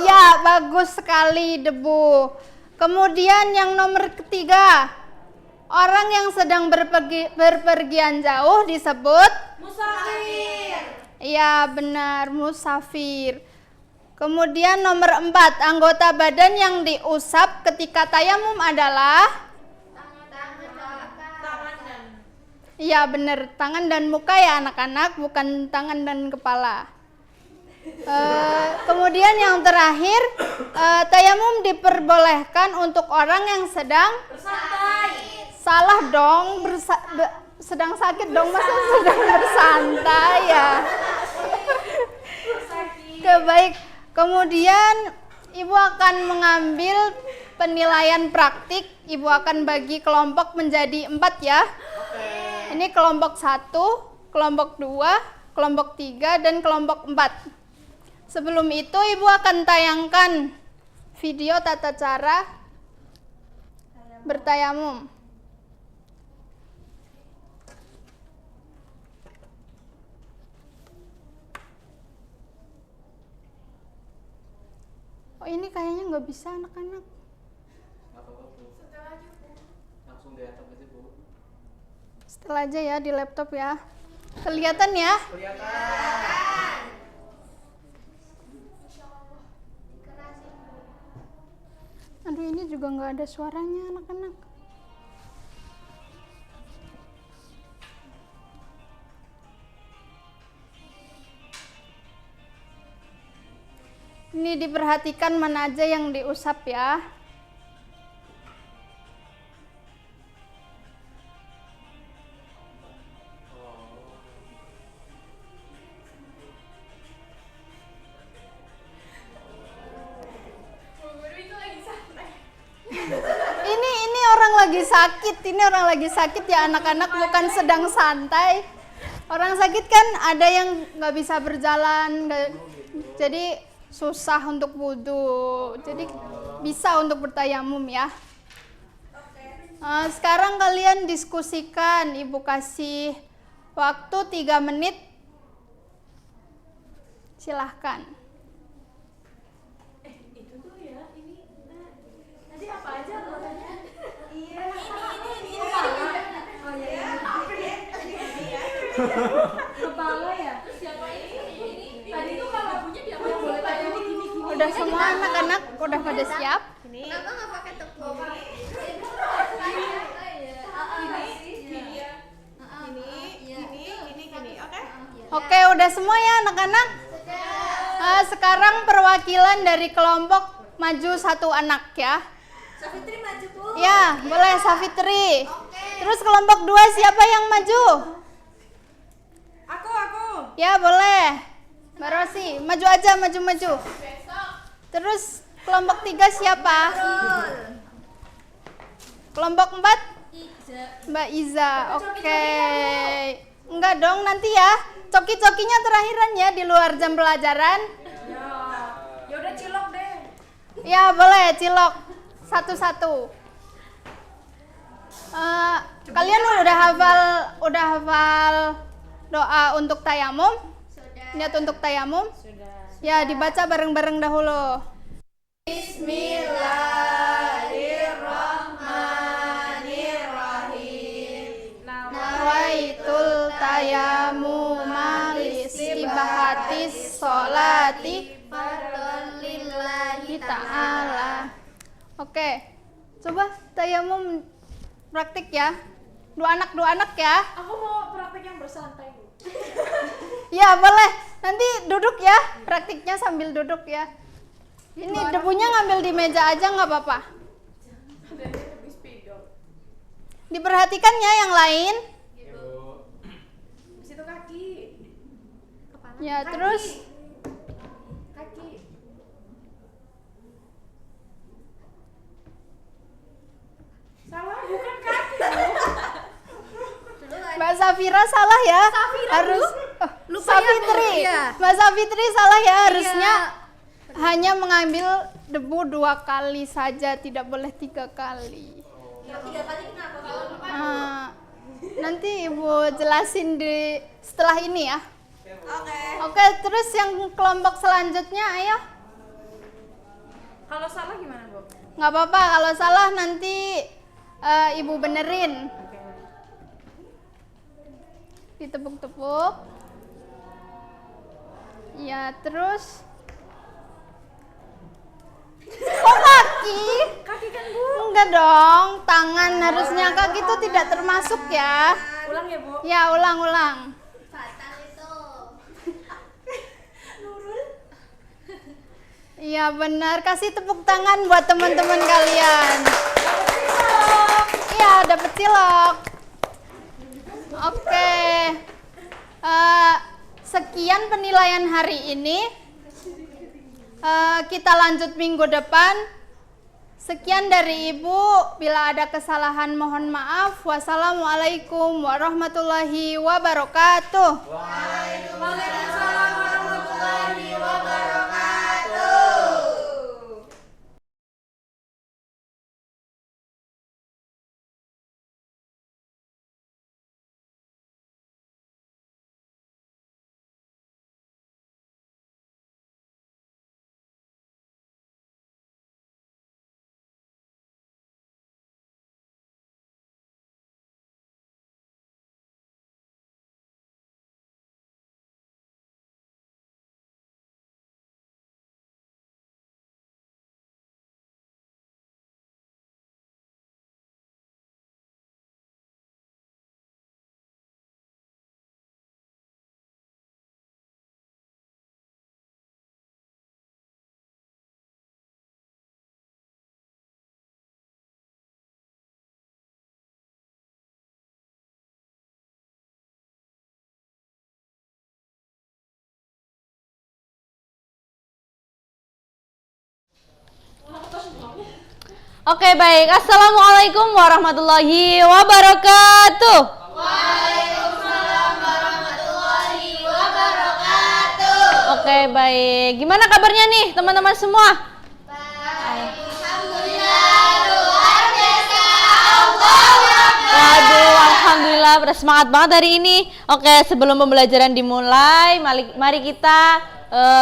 Iya, bagus sekali, debu. Kemudian yang nomor ketiga, orang yang sedang berpergian jauh disebut? Musafir. Iya, benar, musafir. Kemudian nomor 4, anggota badan yang diusap ketika tayamum adalah? Iya benar, tangan dan muka ya anak-anak, bukan tangan dan kepala. Kemudian yang terakhir, tayamum diperbolehkan untuk orang yang sedang Bersantai. salah dong, sedang sakit dong, masa sedang bersantai ya. Oke, baik. Kemudian Ibu akan mengambil penilaian praktik. Ibu akan bagi kelompok menjadi 4 ya. Ini kelompok 1, kelompok 2, kelompok 3, dan kelompok 4. Sebelum itu Ibu akan tayangkan video tata cara bertayamum. Oh ini kayaknya nggak bisa anak-anak. Langsung di laptop aja, Bu. Setelah aja ya di laptop ya. Kelihatan ya? Aduh ini juga nggak ada suaranya anak-anak. Ini diperhatikan mana aja yang diusap ya. Ini orang lagi sakit, ya anak-anak, bukan sedang santai. Orang sakit kan ada yang nggak bisa berjalan, jadi susah untuk wudhu, jadi bisa untuk bertayamum ya. Sekarang kalian diskusikan, Ibu kasih waktu 3 menit, silahkan. Kepala ya? Siapa ini? Tadi tuh kalau punya dia boleh tanya gini. Udah semua anak-anak udah pada siap? Kenapa nggak pakai tepung? Gini, oke? Oke, udah semua ya anak-anak? Sekarang perwakilan dari kelompok maju 1 anak ya. Safitri maju, Bu. Ya, boleh Safitri. Terus kelompok 2 siapa yang maju? Aku. Ya, boleh. Mbak Rosi, maju aja, maju. Terus kelompok 3 siapa? Kelompok 4? Mbak Iza. Oke. Enggak dong, nanti ya. Coki-cokinya terakhiran ya di luar jam pelajaran. Ya udah cilok deh. Ya, boleh cilok. Satu-satu. Kalian udah hafal doa untuk tayamum? Niat untuk tayamum? Ya, dibaca bareng-bareng dahulu. Bismillahirrahmanirrahim. Nawaitul tayamuma listibahatis sholati lillahi ta'ala. Oke, coba tayamum praktik ya. Dua anak ya. Aku mau praktek yang bersantai, Bu. Ya boleh, nanti duduk ya, praktiknya sambil duduk ya. Ini debunya ngambil di meja aja nggak apa-apa. Diperhatikan ya yang lain. Di situ kaki. Ya, terus Salah, bukan kaki. Mbak Safira salah ya. Harus Safitri. Mbak Safitri salah ya, harusnya hanya mengambil debu 2 kali saja, tidak boleh 3 kali. Ya, 3 kali kenapa? Nanti Ibu jelasin di setelah ini ya. Oke. Oke, terus yang kelompok selanjutnya, ayo. Kalau salah gimana, Bu? Nggak apa-apa, kalau salah nanti Ibu benerin. Ditepuk-tepuk. Ya, terus kok kaki? Kaki kan, Bu. Enggak dong, tangan harusnya. Kaki itu tidak termasuk ya. Ulang ya, Bu. Ya, ulang-ulang. Iya benar, kasih tepuk tangan buat teman-teman kalian. Iya, dapet cilok. Oke. Sekian penilaian hari ini. Kita lanjut minggu depan. Sekian dari Ibu. Bila ada kesalahan mohon maaf. Wassalamualaikum warahmatullahi wabarakatuh. Waalaikumsalam warahmatullahi wabarakatuh. Oke, baik. Assalamualaikum warahmatullahi wabarakatuh. Waalaikumsalam warahmatullahi wabarakatuh. Oke, baik. Gimana kabarnya nih teman-teman semua? Alhamdulillah, luar biasa. Allahu Akbar. Waduh, alhamdulillah bersemangat banget hari ini. Oke, sebelum pembelajaran dimulai, mari kita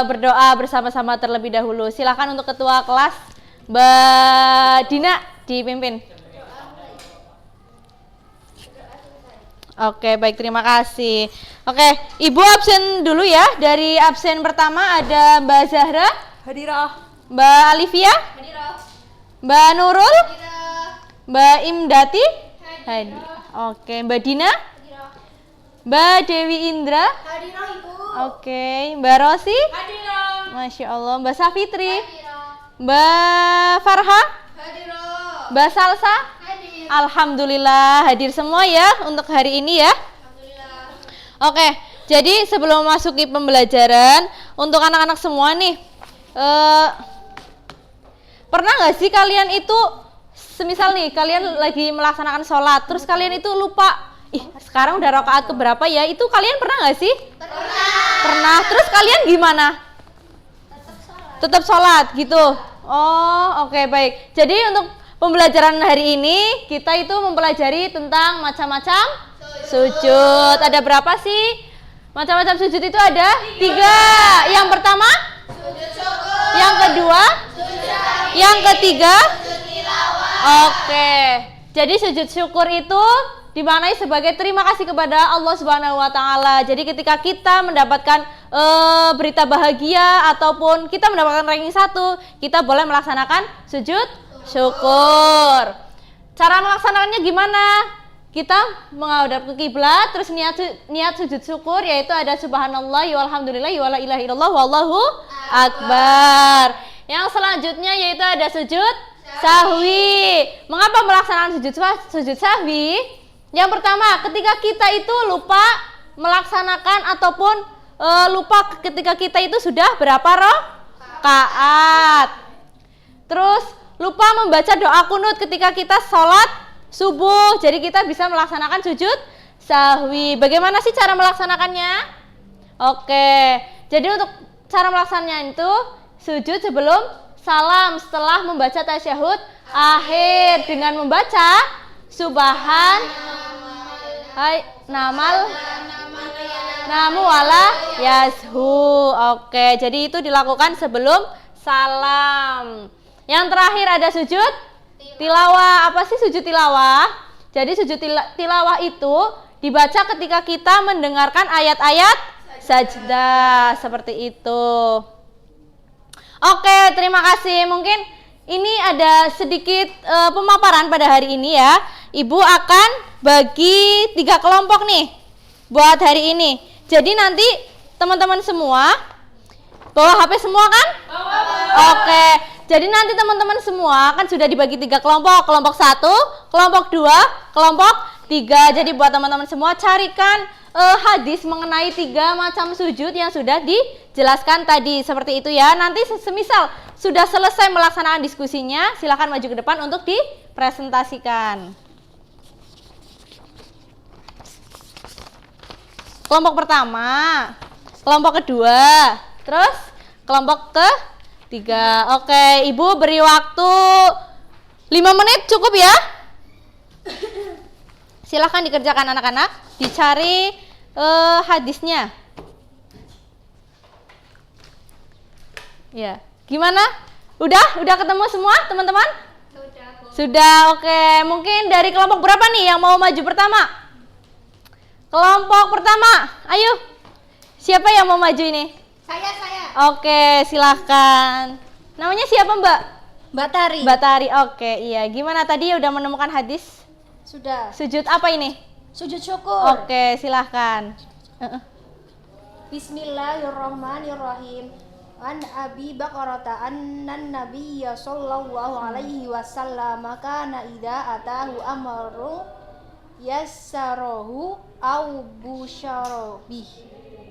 berdoa bersama-sama terlebih dahulu. Silakan untuk ketua kelas Mbak Dina dipimpin. Oke, baik, terima kasih. Oke, Ibu absen dulu ya. Dari absen pertama ada Mbak Zahra, Hadirah. Mbak Alivia, Mbak Nurul, Mbak Imdati, Hadir. Oke, Mbak Dina, Mbak Dewi Indra, Hadirah, Ibu. oke, Mbak Rosi, Hadirah. Masya Allah, Mbak Safitri, Mbak Farha, Hadirah. Mbak Salsa, Hadir. alhamdulillah hadir semua ya untuk hari ini ya. Alhamdulillah. Oke, jadi sebelum memasuki pembelajaran untuk anak-anak semua nih, pernah nggak sih kalian itu, semisal nih kalian lagi melaksanakan sholat, terus kalian itu lupa, sekarang udah rakaat keberapa ya? Itu kalian pernah nggak sih? Pernah. Terus kalian gimana? Tetap sholat gitu. Oh, oke, baik. Jadi untuk pembelajaran hari ini kita itu mempelajari tentang macam-macam sujud. Ada berapa sih? Macam-macam sujud itu ada 3. Yang pertama? Sujud syukur. Yang kedua? Sujud sahwi. Yang ketiga? Sujud tilawah. Oke. Jadi sujud syukur itu dimaknai sebagai terima kasih kepada Allah Subhanahu wa taala. Jadi ketika kita mendapatkan berita bahagia ataupun kita mendapatkan ranking 1, kita boleh melaksanakan sujud syukur. Cara melaksanakannya gimana? Kita menghadap ke kiblat, terus niat sujud syukur, yaitu ada subhanallah walhamdulillah wala ilaha illallah wallahu akbar. Yang selanjutnya yaitu ada sujud sahwi. Mengapa melaksanakan sujud sahwi? Yang pertama, ketika kita itu lupa melaksanakan ataupun lupa ketika kita itu sudah berapa rakaat. Terus lupa membaca doa kunut ketika kita sholat subuh. Jadi kita bisa melaksanakan sujud sahwi. Bagaimana sih cara melaksanakannya? Oke, jadi untuk cara melaksananya itu sujud sebelum salam setelah membaca tasyahud akhir dengan membaca namal namu wala yashu. Oke, jadi itu dilakukan sebelum salam. Yang terakhir ada sujud tilawah. Apa sih sujud tilawah? Jadi sujud tilawah itu dibaca ketika kita mendengarkan ayat-ayat sajdah seperti itu. Oke, terima kasih. Mungkin ini ada sedikit pemaparan pada hari ini ya. Ibu akan bagi 3 kelompok nih buat hari ini. Jadi nanti teman-teman semua bawa HP semua kan? Oke. Jadi nanti teman-teman semua kan sudah dibagi 3 kelompok. Kelompok 1, kelompok 2, kelompok 3. Jadi buat teman-teman semua carikan hadis mengenai 3 macam sujud yang sudah dijelaskan tadi, seperti itu ya. Nanti semisal sudah selesai melaksanakan diskusinya, silakan maju ke depan untuk dipresentasikan. Kelompok pertama, kelompok kedua, terus kelompok ketiga. Oke, Ibu beri waktu 5 menit cukup ya. Silahkan dikerjakan anak-anak, dicari hadisnya. Ya, gimana? Udah ketemu semua teman-teman? Sudah, oke. Mungkin dari kelompok berapa nih yang mau maju pertama? Kelompok pertama, ayo. Siapa yang mau maju ini? Saya. Oke, silahkan. Namanya siapa Mbak? Mbak Tari. Mbak Tari, oke, iya. Gimana tadi udah menemukan hadis? Sudah. Sujud apa ini? Sujud syukur. Oke, silahkan. Bismillahirrahmanirrahim. An Abi Bakrata annan Nabiyya sallallahu alaihi wasallam kana idza atahu amru yassarahu aw busyara bih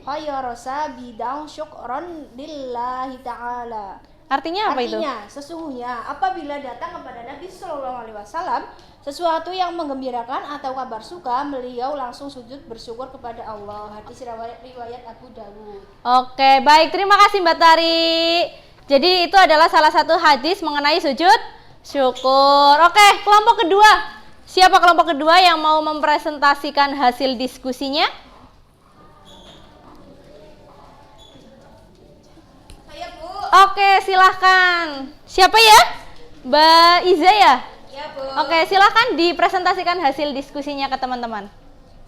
khayrasa bidang syukran lillahi ta'ala. Artinya apa itu? Artinya, sesungguhnya apabila datang kepada Nabi Shallallahu Alaihi Wasallam sesuatu yang menggembirakan atau kabar suka, beliau langsung sujud bersyukur kepada Allah. Hadis riwayat Abu Dawud. Oke, baik, terima kasih Mbak Tari. Jadi itu adalah salah satu hadis mengenai sujud syukur. Oke, kelompok kedua. Siapa kelompok kedua yang mau mempresentasikan hasil diskusinya? Oke, silahkan. Siapa ya? Mbak Iza ya? Ya, Bu. Oke, silahkan dipresentasikan hasil diskusinya ke teman-teman.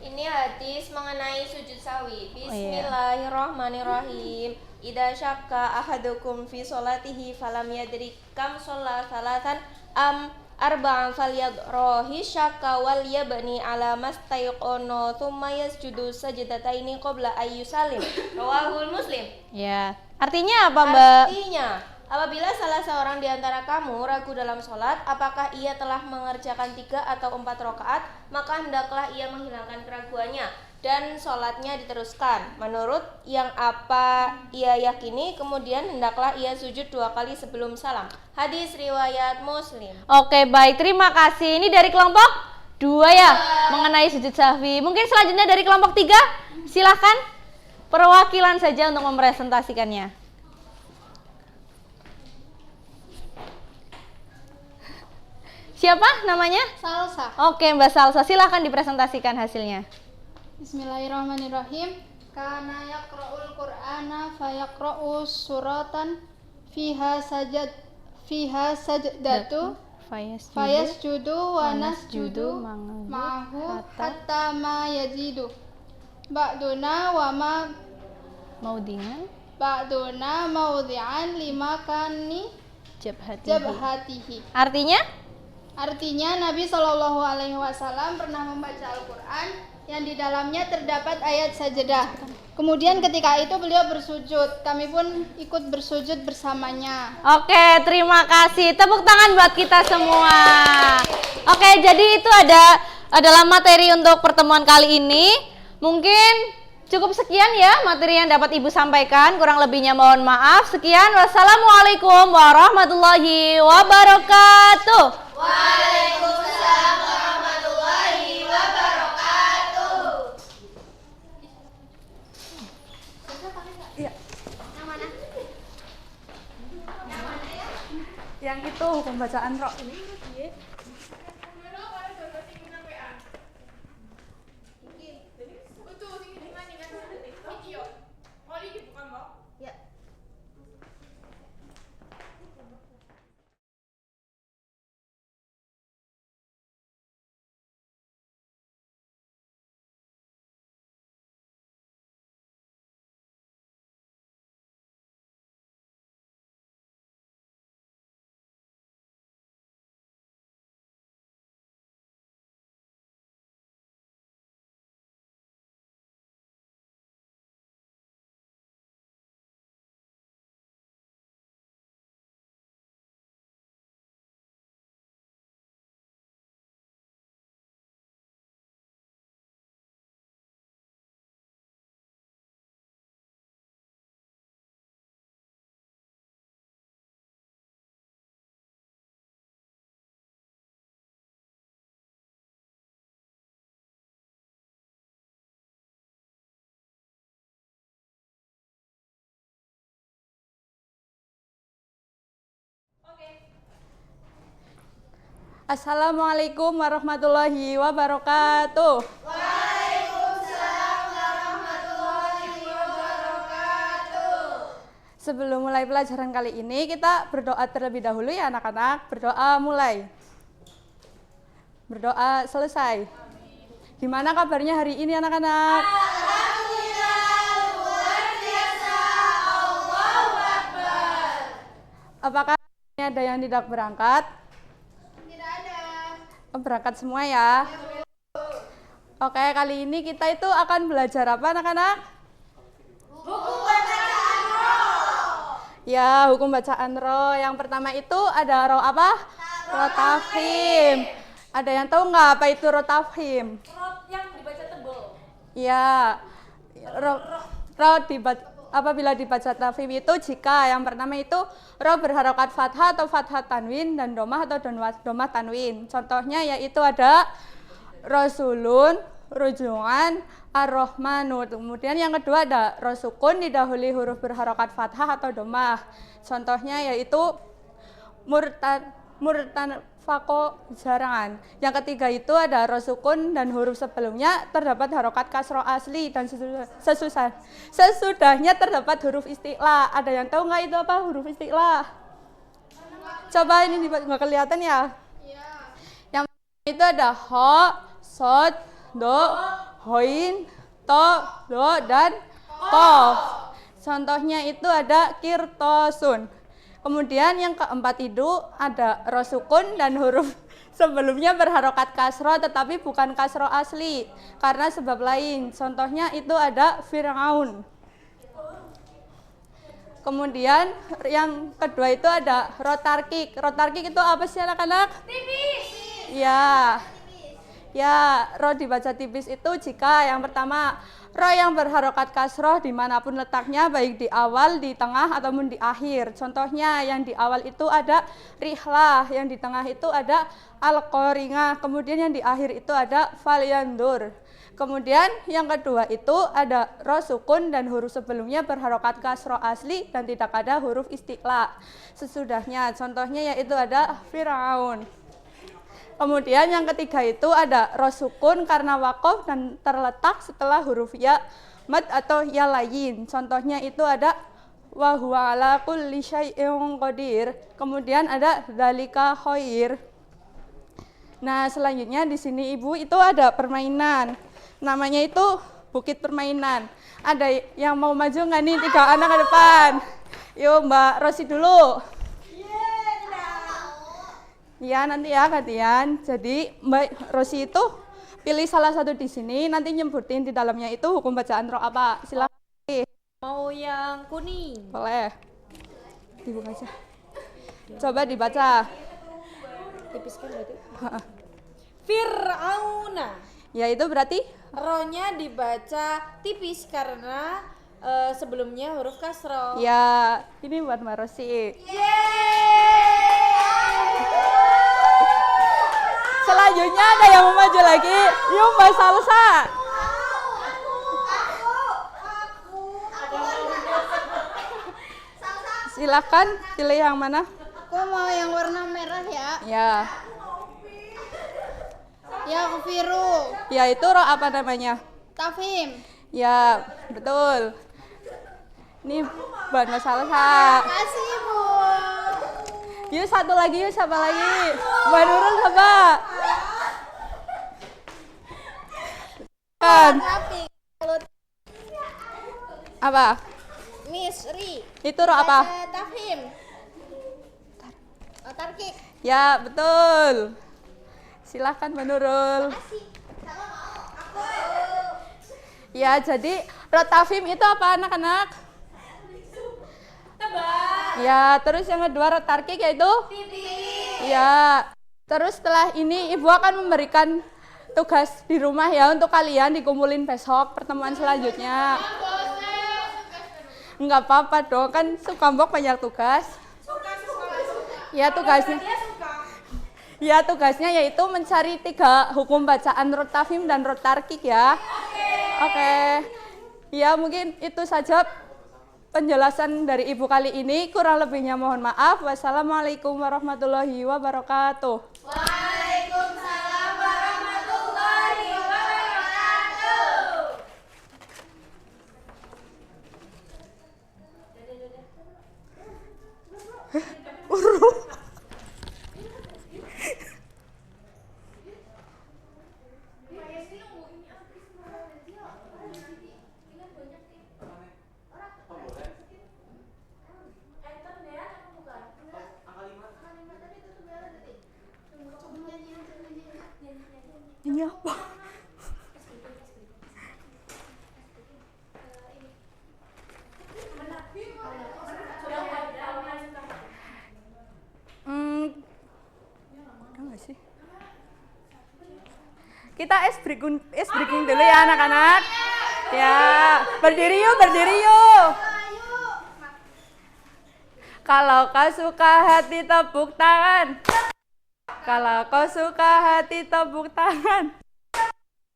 Ini hadis mengenai sujud sawi. iya. Bismillahirrahmanirrahim. Idza syakka ahadukum fi sholatihi falam yadri kam shalla salatan am arba'an falyadrahi syakka wal yabni ala mastayqana thumma yasjudu sajdataini qabla ayyusalim. Rawahul Muslim. Ya. Artinya apa, Mbak? Artinya, apabila salah seorang di antara kamu ragu dalam sholat, apakah ia telah mengerjakan 3 atau 4 rakaat, maka hendaklah ia menghilangkan keraguannya dan sholatnya diteruskan menurut yang apa ia yakini, kemudian hendaklah ia sujud 2 kali sebelum salam. Hadis riwayat Muslim. Oke, baik, terima kasih. Ini dari kelompok 2 ya, mengenai sujud sahwi. Mungkin selanjutnya dari kelompok 3, silahkan perwakilan saja untuk mempresentasikannya. Siapa namanya? Salsa. Oke, Mbak Salsa, silahkan dipresentasikan hasilnya. Bismillahirrahmanirrahim. Kana yaqra'ul Qur'ana fayaqra'u suratan fiha sajdatu fayasjudu wa nasjudu ma'hu hatta ma yazidu. Ba'duna wa ma ba'duna maudhi'an limakani jabhatihi. Artinya Nabi Shallallahu Alaihi Wasallam pernah membaca Al-Quran yang di dalamnya terdapat ayat sajdah. Kemudian ketika itu beliau bersujud, kami pun ikut bersujud bersamanya. Oke, terima kasih. Tepuk tangan buat kita semua. Oke, jadi itu adalah materi untuk pertemuan kali ini. Mungkin Cukup sekian ya materi yang dapat Ibu sampaikan, kurang lebihnya mohon maaf. Sekian, wassalamualaikum warahmatullahi wabarakatuh. Waalaikumsalam warahmatullahi wabarakatuh. Iya. Yang mana? Yang itu hukum bacaan roh. Assalamualaikum warahmatullahi wabarakatuh. Waalaikumsalam warahmatullahi wabarakatuh. Sebelum mulai pelajaran kali ini, kita berdoa terlebih dahulu ya anak-anak. Berdoa mulai. Berdoa selesai. Gimana kabarnya hari ini anak-anak? Alhamdulillah, luar biasa. Allahu Akbar. Apakah ada yang tidak berangkat? Tidak ada. Berangkat semua ya. Oke, kali ini kita itu akan belajar apa anak-anak? Hukum bacaan roh. Ya, hukum bacaan roh. Yang pertama itu ada roh apa? Roh tafhim. Ada yang tahu nggak apa itu roh tafhim? Roh yang dibaca tebal. Ya, roh apabila dibaca tafhim itu jika yang pertama itu roh berharokat fathah atau fathah tanwin dan domah atau domah tanwin. Contohnya yaitu ada Rasulun, Rujuan, Ar-Rahmanu. Kemudian yang kedua ada roh sukun didahului huruf berharokat fathah atau domah. Contohnya yaitu murtan fako jarangan. Yang ketiga itu ada roh sukun dan huruf sebelumnya terdapat harokat kasroh asli dan sesudahnya terdapat huruf isti'la. Ada yang tahu nggak itu apa huruf isti'la? Coba ini nggak kelihatan ya? Yang itu ada ho, sod, do, hoin, to, do, dan kof. Contohnya itu ada kirtosun. Kemudian yang keempat itu ada roh sukun dan huruf sebelumnya berharokat kasroh tetapi bukan kasroh asli karena sebab lain. Contohnya itu ada Fir'aun. Kemudian yang kedua itu ada roh tarkik. Roh tarkik itu apa sih anak-anak? Tipis. Ya, roh dibaca tipis itu jika yang pertama roh yang berharokat kasroh dimanapun letaknya, baik di awal, di tengah, ataupun di akhir. Contohnya yang di awal itu ada rihlah, yang di tengah itu ada al-qoringah, kemudian yang di akhir itu ada falyandur. Kemudian yang kedua itu ada roh sukun dan huruf sebelumnya berharokat kasroh asli dan tidak ada huruf istiqla. Sesudahnya, contohnya yaitu ada Fir'aun. Kemudian yang ketiga itu ada roh sukun karena wakof dan terletak setelah huruf ya, mad atau ya lain. Contohnya itu ada wa huwa ala kulli syai'in qadir. Kemudian ada dzalika khair. Nah, selanjutnya di sini Ibu itu ada permainan. Namanya itu Bukit Permainan. Ada yang mau maju nggak nih 3 anak ke depan? Yuk Mbak Rosi dulu. Ya nanti ya gantian. Jadi Mbak Rosi itu pilih salah satu di sini, nanti nyebutin di dalamnya itu hukum bacaan roh apa. Silakan. Mau yang kuning. Boleh. Dibuka aja. Coba dibaca. Tipiskan berarti. Fir'auna. Ya itu berarti Ro-nya dibaca tipis karena sebelumnya huruf kasroh. ya ini buat Mbak Rosi. Selanjutnya ada yang mau maju lagi. Yuk Mbak Salsa. Silakan pilih yang mana? Aku mau yang warna merah ya. Ya. Yang biru. Ya itu ro apa namanya? Tafhim. Ya, betul. Ini buat Mbak Salsa. Kasih Bu. Yuk satu lagi, yuk siapa lagi? Mbak Nurul coba. Kan. Apa? Misri. Itu ro apa? Tafhim. Tarkik. Ya, betul. Silahkan Mbak Nurul. Ya, jadi rotafim itu apa anak-anak? Tebak. Ya, terus yang kedua rotarkik yaitu? Ya, terus setelah ini Ibu akan memberikan tugas di rumah ya untuk kalian dikumpulin besok pertemuan selanjutnya. Enggak apa-apa dong, kan Sukambok banyak tugas. Ya tugasnya. Ya tugasnya yaitu mencari 3 hukum bacaan rotafim dan rotarkik ya. Oke. Ya mungkin itu saja penjelasan dari Ibu kali ini. Kurang lebihnya mohon maaf. Wassalamualaikum warahmatullahi wabarakatuh. Waalaikumsalam warahmatullahi wabarakatuh. Ini apa? Udah nggak sih? Kita ice breaking dulu ya anak-anak. Ya, berdiri yuk, berdiri yuk. Kalau kau suka hati tepuk tangan. Kalau kau suka hati tepuk tangan.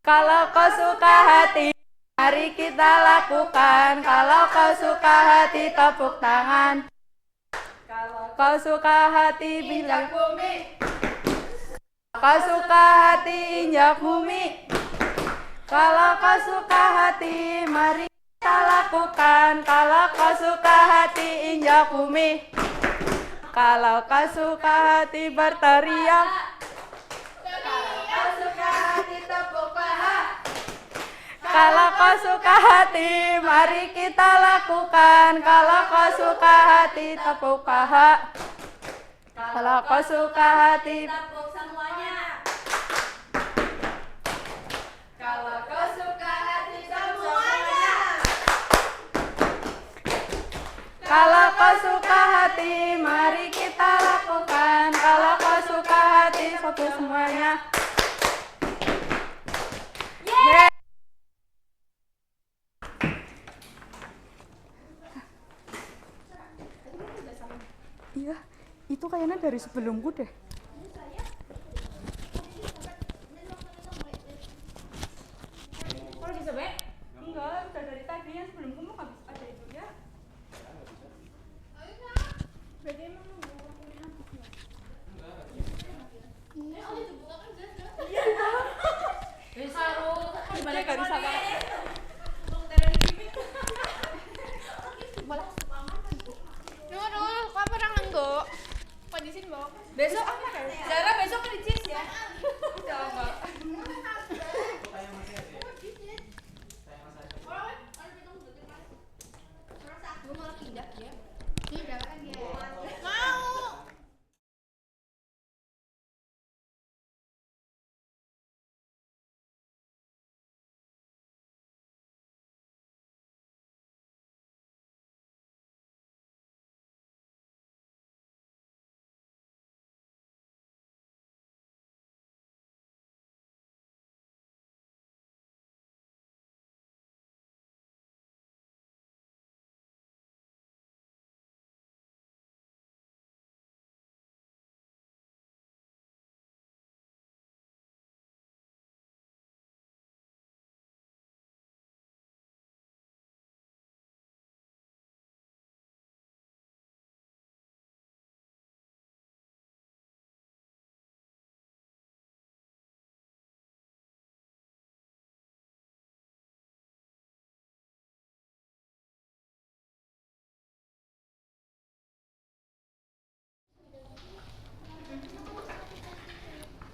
Kalau kau suka hati, mari kita lakukan. Kalau kau suka hati tepuk tangan. Kalau kau suka hati bilang bumi. Kau suka hati injak bumi. Kalau kau suka hati, mari kita lakukan. Kalau kau suka hati injak bumi. Kalau kau suka hati berteriak. Kalau kau suka hati tepuk paha. Kalau kau suka hati, mari kita lakukan. Kalau kau suka hati tepuk paha. Kalau kau suka hati tepuk semuanya. Kalau kau suka hati semuanya. Kalau kau suka hati, mari kita lakukan. Kalau kau suka hati tepuk semuanya. Iya, itu kayaknya dari sebelumku deh. Kalau bisa baik? Enggak, udah dari tadi yang sebelum kamu nggak bisa ada itu ya. Berarti emang nunggu waktunya habis ya? Bisa Ru. Gimana Nggak bisa banget. Nunggu, kok pernah nggak? Kok di sini bawa? Besok apa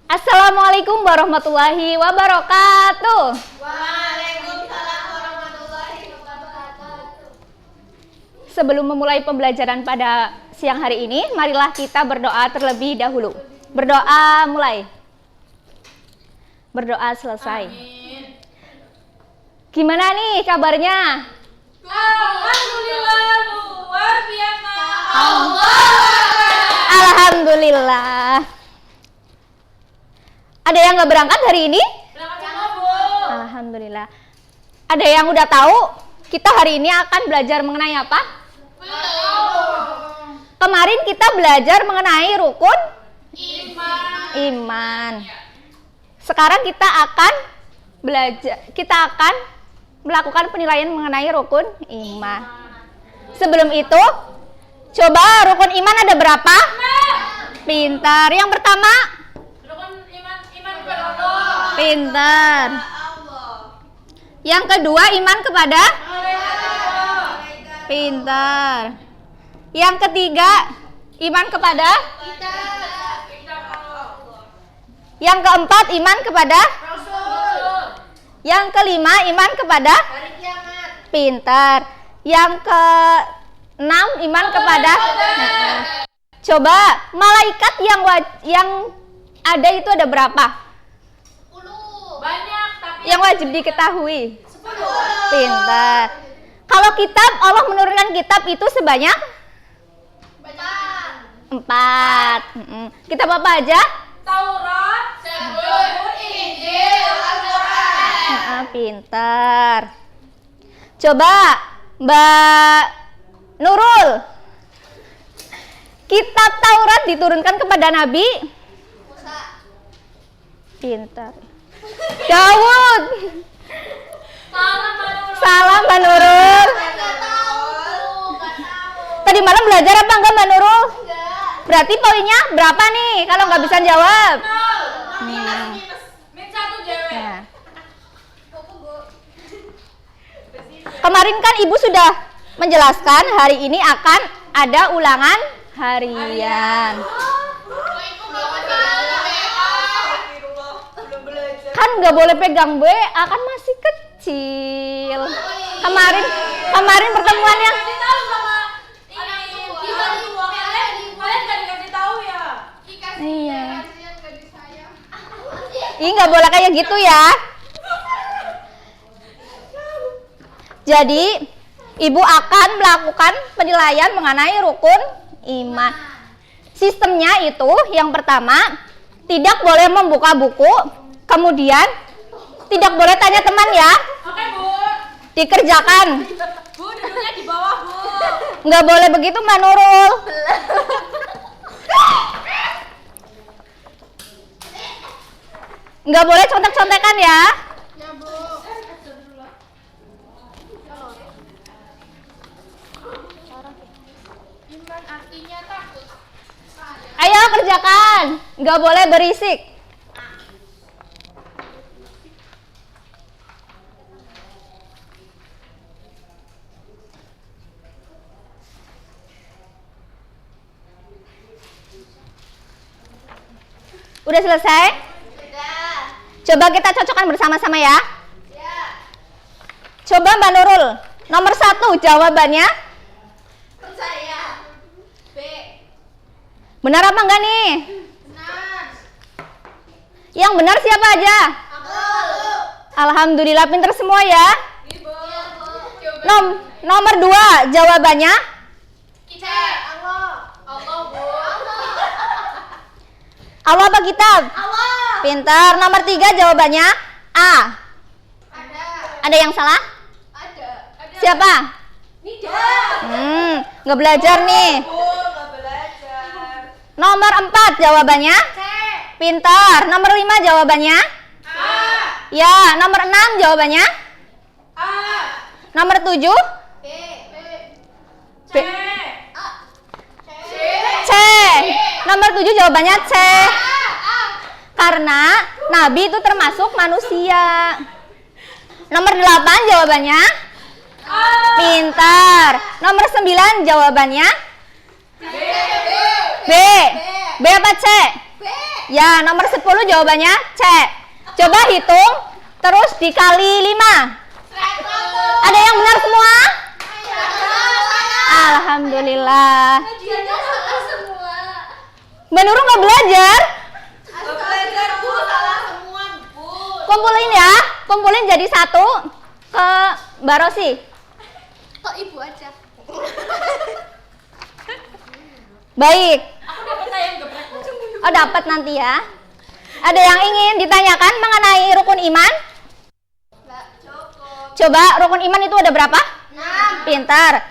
Assalamualaikum warahmatullahi wabarakatuh. Waalaikumsalam warahmatullahi wabarakatuh. Sebelum memulai pembelajaran pada siang hari ini, marilah kita berdoa terlebih dahulu. Berdoa mulai. Berdoa selesai. Amin. Gimana nih kabarnya? Alhamdulillah luar biasa. Alhamdulillah. Ada yang nggak berangkat hari ini? Berangkat semua, Bu. Alhamdulillah. Ada yang udah tahu kita hari ini akan belajar mengenai apa? Kemarin kita belajar mengenai rukun iman. Sekarang kita akan melakukan penilaian mengenai rukun iman. Sebelum itu, coba rukun iman ada berapa? Pintar. Yang pertama? Rukun iman kepada Allah. Pintar. Yang kedua, iman kepada? Pintar. Yang ketiga, iman kepada? Yang keempat, iman kepada? Yang kelima, iman kepada? Pintar. Yang keenam, iman kepada? Coba malaikat yang ada itu ada berapa? Banyak tapi Yang wajib diketahui. Pintar. Kalau kitab, Allah menurunkan kitab itu sebanyak? 4. Kitab apa aja? Taurat, Zabur, Injil, Al-Quran. Pintar. Coba Mbak Nurul, kitab Taurat diturunkan kepada Nabi? Pintar. Daud. Salam Mbak Nurul. Tadi malam belajar apa enggak Mbak Nurul? Berarti poinnya berapa nih kalau nggak bisa jawab? Min 1 cewek. Ya. Kemarin kan Ibu sudah menjelaskan hari ini akan ada ulangan harian. Kan nggak boleh pegang WA, kan masih kecil. Kemarin pertemuannya. Kasih tahu sama ini. Kalian nggak dikasih tahu ya? Iya. Ih, nggak boleh kayak gitu ya. Jadi, Ibu akan melakukan penilaian mengenai rukun iman. Sistemnya itu yang pertama, tidak boleh membuka buku, kemudian tidak boleh tanya teman ya. Oke, Bu. Dikerjakan. Bu, duduknya di bawah, Bu. Nggak boleh begitu Mbak Nurul. Nggak boleh contek-contekan ya. Ayo kerjakan. Nggak boleh berisik. Udah selesai? Sudah. Coba kita cocokkan bersama-sama ya. Ya. Coba Mbak Nurul, nomor 1 jawabannya. Percaya. B. Benar apa enggak nih? Benar. Yang benar siapa aja? Aku. Alhamdulillah pinter semua ya. Ibu. Nomor 2 jawabannya. Kita. Allah. Allah, Bu. Allah apa kitab? Allah. Pintar. Nomor 3 jawabannya A. Ada. Ada yang salah? Ada. Siapa? Nida. Nggak belajar nih. Bu, nggak belajar. Nomor 4 jawabannya? C. Pintar. Nomor 5 jawabannya? A. Ya. Nomor 6 jawabannya? A. Nomor 7? B. B. C. C. Nomor 7 jawabannya C. Karena Nabi itu termasuk manusia. Nomor 8 jawabannya? Pintar. Nomor 9 jawabannya? B. B apa C? B. Ya, nomor 10 jawabannya C. Coba hitung, terus dikali 5. Ada yang benar semua? Alhamdulillah. Mbak Nurul nggak belajar? Bu, salah semua, Bu. Kumpulin ya, kumpulin jadi 1 ke Mbak Rosi. Kok Ibu aja? Baik. Aku dapat ayam geprek, Bu. Oh, dapat nanti ya. Ada yang ingin ditanyakan mengenai rukun iman? Coba rukun iman itu ada berapa? 6. Pintar.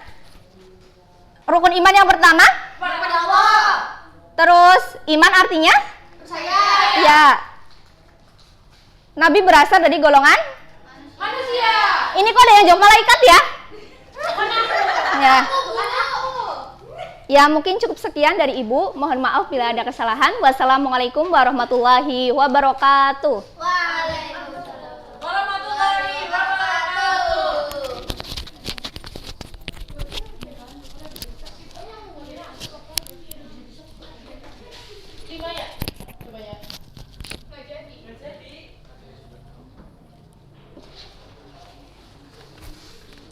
Rukun iman yang pertama? Kepada Allah. Terus iman artinya? Percaya. Ya. Nabi berasal dari golongan? Manusia. Ini kok ada yang jawab malaikat ya? Ya. Ya, mungkin cukup sekian dari Ibu. Mohon maaf bila ada kesalahan. Wassalamualaikum warahmatullahi wabarakatuh. Waalaikumsalam warahmatullahi wabarakatuh.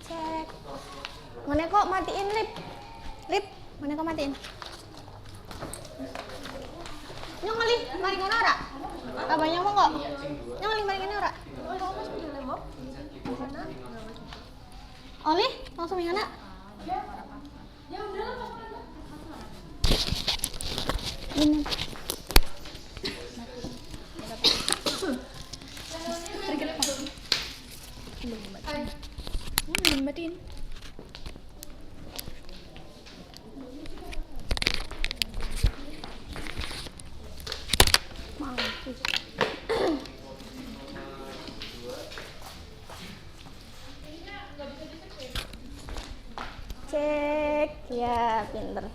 Cek. Mana kok matiin lip? Lip, mana kok matiin? Nyong ngalih, mari ngono ora? Abangnya mau kok? Nyong ngalih mari ngono ora? Oli, langsung yang anak. Ini. Belum matiin. Cek ya, pinter.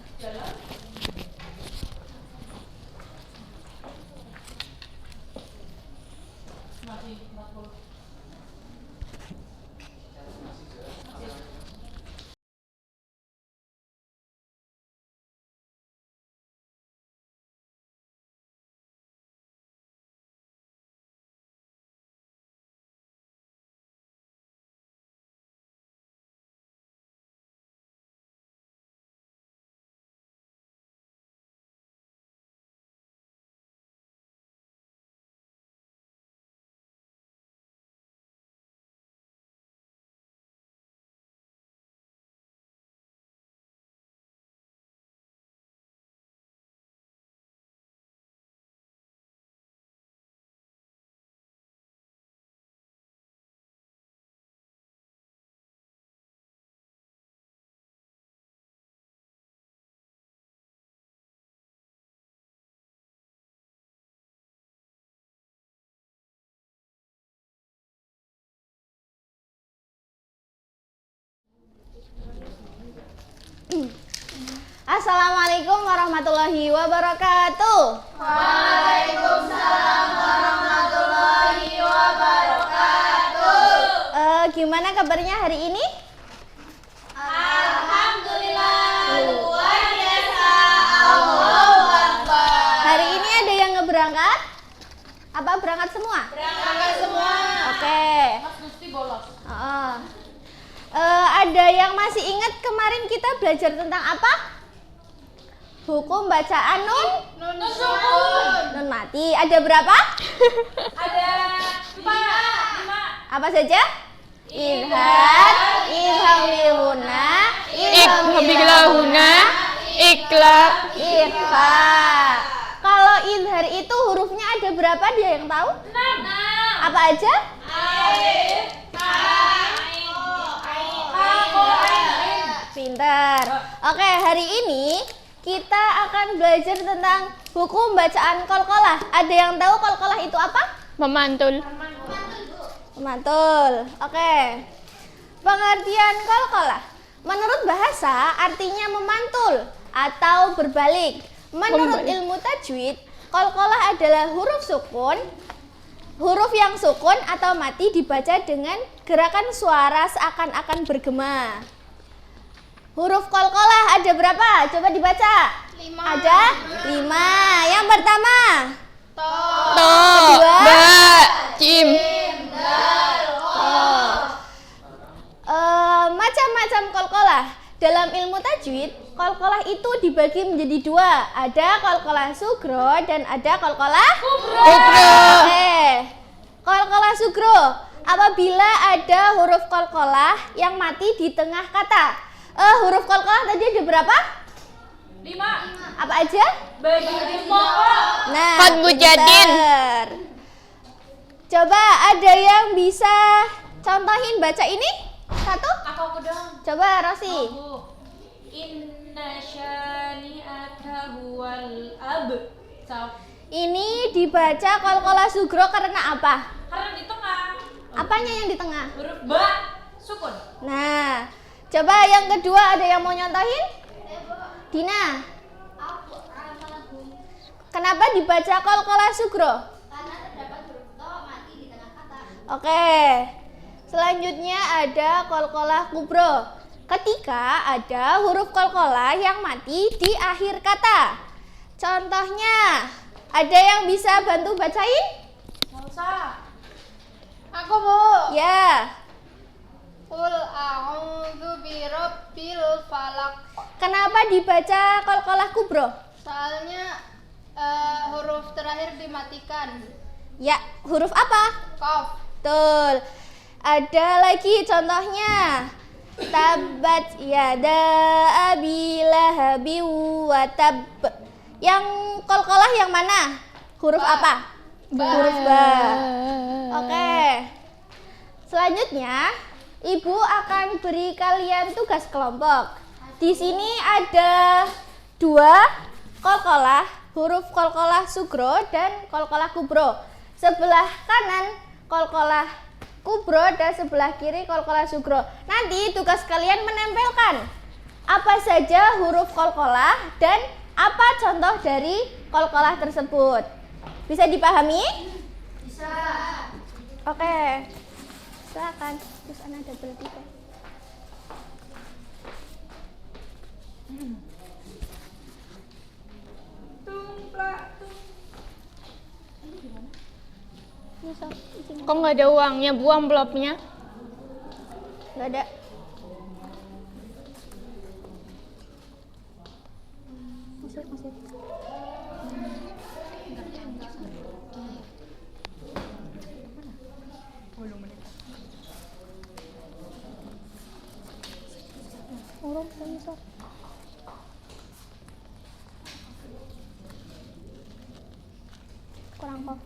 Assalamualaikum warahmatullahi wabarakatuh. Waalaikumsalam warahmatullahi wabarakatuh. Gimana kabarnya hari ini? Alhamdulillah, luar biasa. Allahu Akbar. Hari ini ada yang ngeberangkat? Apa berangkat semua? Berangkat semua. Oke. Mas Gusti bolos. Ada yang masih ingat kemarin kita belajar tentang apa? Hukum bacaan nun Sukun. nun mati. Ada berapa? Ada 5. Apa saja? Idhar, idham bilhuna, idham bilhuna, Ikhlas. ikhfa. Kalau idhar itu hurufnya ada berapa, dia yang tahu? 6. Apa aja? Alif, ta, ain. Pintar. Oke, hari ini kita akan belajar tentang hukum bacaan qalqalah. Ada yang tahu qalqalah itu apa? Memantul. Mantul. Oke. Pengertian qalqalah. Menurut bahasa artinya memantul atau berbalik. Menurut ilmu tajwid, qalqalah adalah huruf sukun. Huruf yang sukun atau mati dibaca dengan gerakan suara seakan-akan bergema. Huruf qalqalah ada berapa? Coba dibaca. 5. Ada 5. Yang pertama, Ba, jim. Macam-macam qalqalah. Dalam ilmu tajwid, qalqalah itu dibagi menjadi dua. Ada qalqalah sugro dan ada qalqalah kubro. Qalqalah sugro, apabila ada huruf qalqalah yang mati di tengah kata. Huruf qalqalah tadi ada berapa? 5. Apa aja? Bagi pokok. Nah, Qad mujadin. pinter. Coba ada yang bisa contohin baca ini? Satu? Aku dong. Coba Rosi. Inna syani'aka huwal abtar. Ini dibaca qalqalah sugro karena apa? Karena di tengah. Apanya yang di tengah? Huruf ba sukun. Nah, coba yang kedua ada yang mau nyontohin? Dina. Kenapa dibaca qalqalah sugro? Karena terdapat huruf to mati di tengah kata. Oke. Selanjutnya ada qalqalah kubro. Ketika ada huruf qalqalah yang mati di akhir kata. Contohnya, ada yang bisa bantu bacain? Salsa. Aku, Bu. Ya. Qul a'udzu birabbil falaq. Kenapa dibaca qalqalah kubro? Soalnya huruf terakhir dimatikan. Ya, huruf apa? Qaf. Betul. Ada lagi contohnya. Tabat yada abi lahabi wa tab. Yang qalqalah yang mana? Huruf apa? Huruf ba. Oke. Selanjutnya, Ibu akan beri kalian tugas kelompok. Di sini ada 2 qalqalah, huruf qalqalah sugro dan qalqalah kubro. Sebelah kanan qalqalah kubro dan sebelah kiri qalqalah sugro. Nanti tugas kalian menempelkan apa saja huruf qalqalah dan apa contoh dari qalqalah tersebut. Bisa dipahami? Bisa. Oke. Silakan. Terus anak double tiga. Kok nggak ada uangnya, Bu, amplopnya? Nggak ada. Masih. Kurang kok.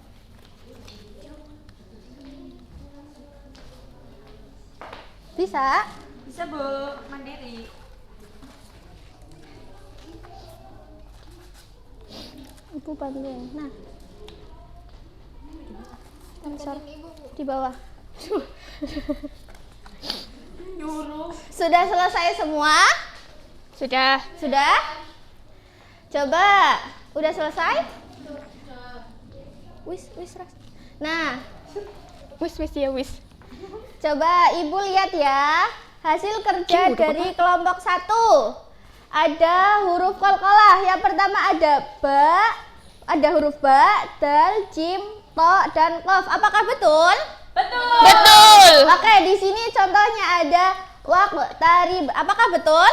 Bisa? Bisa, Bu, mandiri. Ibu bantuin. Nah. Sensor di bawah. Sudah selesai semua? Sudah. Sudah? Coba. Udah selesai? Wis, Ras. Nah, Wis ya, wis. coba Ibu lihat ya. Hasil kerja dari kelompok 1. Ada huruf qalqalah. Yang pertama ada ba, ada huruf ba, dal, jim, to, dan qaf. Apakah betul? Betul. Oke, di sini contohnya ada waqtarib. Apakah betul?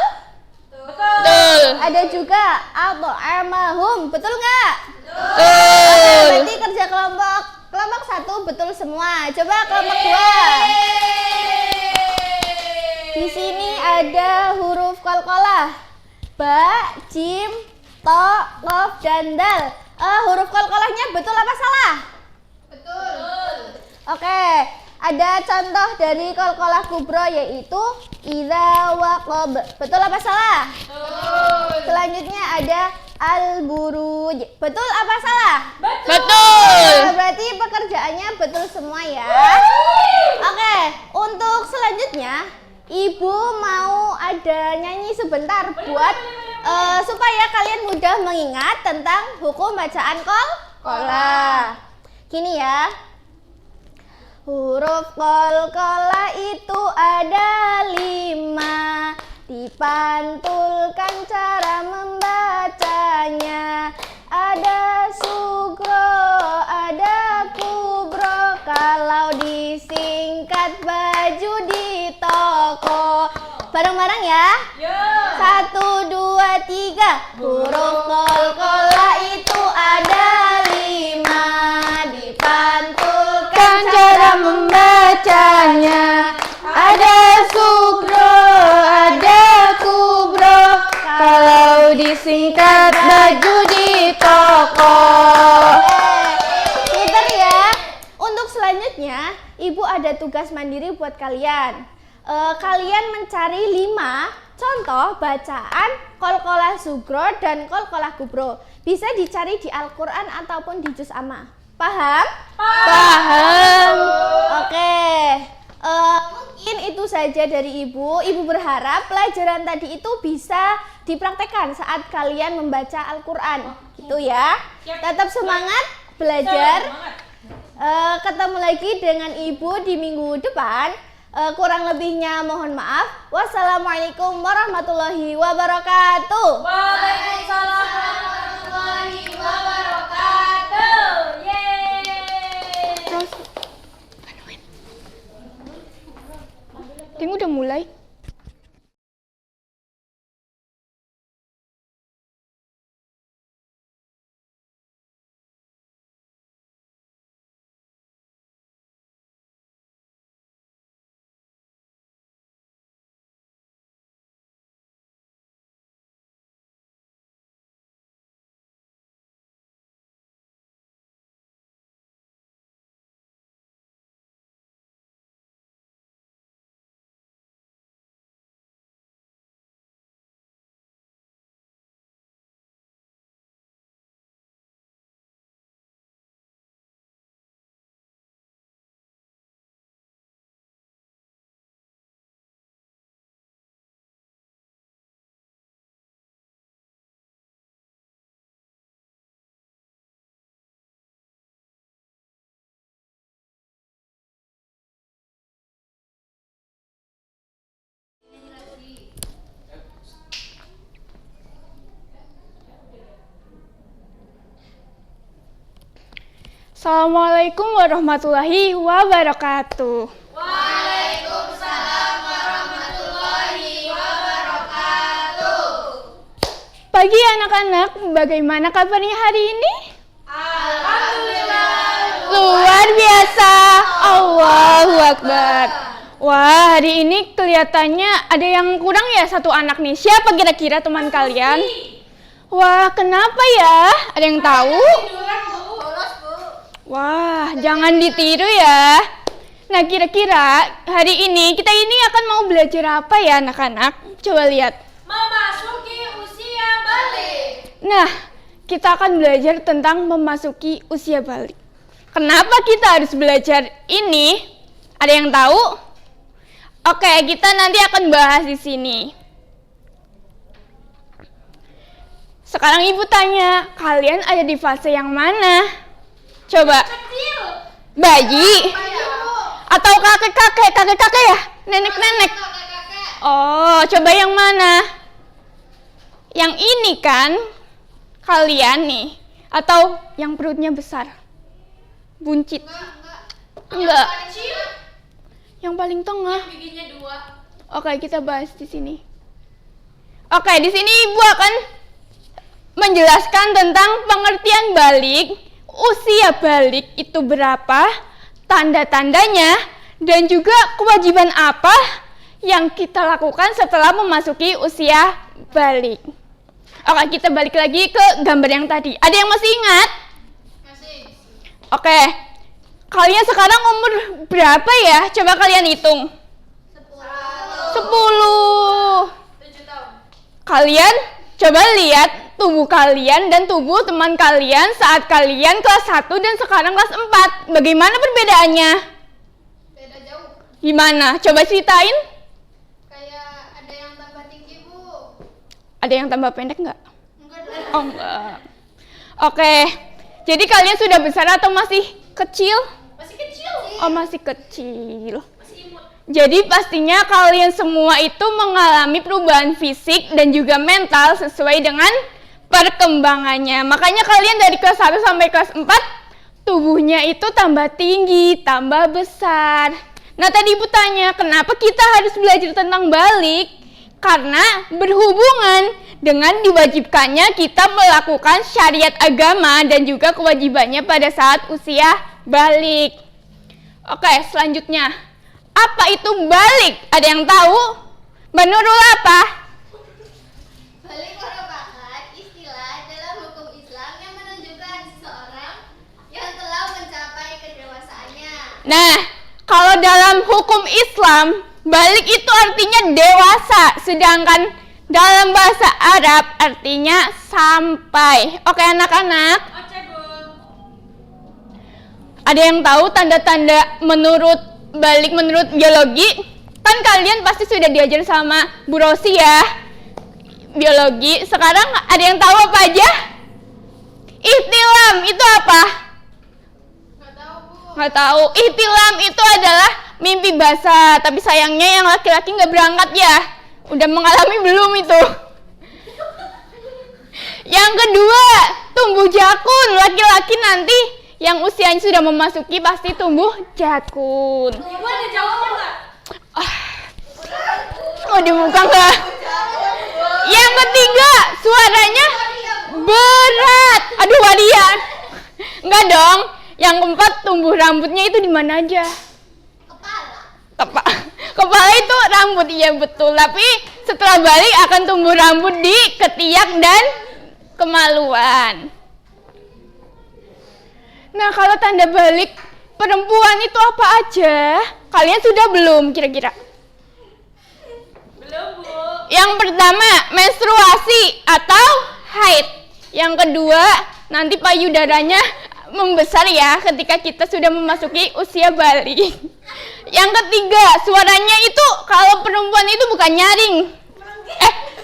Betul. Ada juga at'amahum. Betul nggak? Betul. Berarti kerja kelompok 1 betul semua. Coba kelompok 2. Di sini ada huruf qalqalah. Ba, jim, to, qaf, dan dal. Huruf qalqalahnya betul apa salah? Betul. Oke, ada contoh dari qalqalah kubro yaitu idza waqab. Betul apa salah? Betul. Selanjutnya ada al-buruj. Betul apa salah? Betul. Berarti pekerjaannya betul semua ya. Oke, untuk selanjutnya Ibu mau ada nyanyi sebentar buat supaya kalian mudah mengingat tentang hukum bacaan qalqalah. Gini ya. Huruf qalqalah itu ada 5. Dipantulkan cara membacanya. Ada sugro, Bareng-bareng ya. 1, 2, 3. Huruf qalqalah itu ada 5. Dipantulkan cara membacanya. Ada sugro, ada kubro. Kalau disingkat baju di toko. Pinter ya. Untuk selanjutnya, Ibu ada tugas mandiri buat kalian. Kalian mencari 5 contoh bacaan qalqalah sugro dan qalqalah kubro. Bisa dicari di Al-Quran ataupun di juz amma. Paham? Paham. Oke. Mungkin itu saja dari Ibu. Ibu berharap pelajaran tadi itu bisa dipraktekkan saat kalian membaca Al-Quran. Gitu ya. Tetap semangat belajar. Ketemu lagi dengan Ibu di minggu depan. Kurang lebihnya mohon maaf. Wassalamualaikum warahmatullahi wabarakatuh. Waalaikumsalam warahmatullahi wabarakatuh. Ting udah mulai. Assalamualaikum warahmatullahi wabarakatuh. Waalaikumsalam warahmatullahi wabarakatuh. Pagi anak-anak, bagaimana kabarnya hari ini? Alhamdulillah. Luar biasa. Allahu Akbar. Wah, hari ini kelihatannya ada yang kurang ya satu anak nih. Siapa kira-kira teman kalian? Wah, kenapa ya? Ada yang tahu? Wah, jangan ditiru ya. Nah, kira-kira hari ini kita ini akan mau belajar apa ya anak-anak? Coba lihat. Memasuki usia balik. Nah, kita akan belajar tentang memasuki usia balik. Kenapa kita harus belajar ini? Ada yang tahu? Oke, kita nanti akan bahas di sini. Sekarang Ibu tanya, kalian ada di fase yang mana? Coba. Kecil. Bayi? Atau kakek-kakek ya? Nenek-nenek? Oh, coba yang mana? Yang ini kan? Kalian nih? Atau yang perutnya besar? Buncit? Enggak. Yang paling tengah. Giginya 2. Oke, kita bahas di sini. Oke, di sini Ibu akan menjelaskan tentang pengertian balik, usia balik itu berapa, tanda-tandanya, dan juga kewajiban apa yang kita lakukan setelah memasuki usia balik. Oke, kita balik lagi ke gambar yang tadi. Ada yang masih ingat? Masih. Oke, kalian sekarang umur berapa ya? Coba kalian hitung. 10. 7 tahun. Kalian coba lihat tubuh kalian dan tubuh teman kalian saat kalian kelas 1 dan sekarang kelas 4. Bagaimana perbedaannya? Beda jauh. Gimana? Coba ceritain. Kayak ada yang tambah tinggi, Bu. Ada yang tambah pendek nggak? Enggak dong. Oh enggak. Oke, jadi kalian sudah besar atau masih kecil? Masih kecil. Oh masih kecil. Jadi pastinya kalian semua itu mengalami perubahan fisik dan juga mental sesuai dengan perkembangannya. Makanya kalian dari kelas 1 sampai kelas 4 tubuhnya itu tambah tinggi, tambah besar. Nah tadi Ibu tanya, kenapa kita harus belajar tentang balik? Karena berhubungan dengan diwajibkannya kita melakukan syariat agama dan juga kewajibannya pada saat usia balik. Oke, selanjutnya. Apa itu balik? Ada yang tahu? Mbak Nurul apa? Balik merupakan istilah dalam hukum Islam yang menunjukkan seseorang yang telah mencapai kedewasaannya. Nah, kalau dalam hukum Islam, balik itu artinya dewasa, sedangkan dalam bahasa Arab artinya sampai. Oke anak-anak? Ada yang tahu tanda-tanda menurut balik menurut biologi? Kan kalian pasti sudah diajar sama Bu Rosi ya, biologi. Sekarang ada yang tahu apa aja? Ihtilam itu apa? Nggak tahu, Bu. Nggak tahu. Ihtilam itu adalah mimpi basah, tapi sayangnya yang laki-laki nggak berangkat ya. Udah mengalami belum itu? Yang kedua, tumbuh jakun. Laki-laki nanti yang usianya sudah memasuki pasti tumbuh jakun. Ibu ada jawaban nggak? Mau dibuka nggak? Yang ketiga, suaranya berat. Aduh, wadian. Enggak dong. Yang keempat, tumbuh rambutnya itu di mana aja? Kepala itu rambut, iya betul. Tapi setelah balik akan tumbuh rambut di ketiak dan kemaluan. Nah, kalau tanda balik perempuan itu apa aja? Kalian sudah belum kira-kira? Belum, Bu. Yang pertama, menstruasi atau haid. Yang kedua, nanti payudaranya membesar ya ketika kita sudah memasuki usia balik. Yang ketiga, suaranya itu kalau perempuan itu bukan nyaring.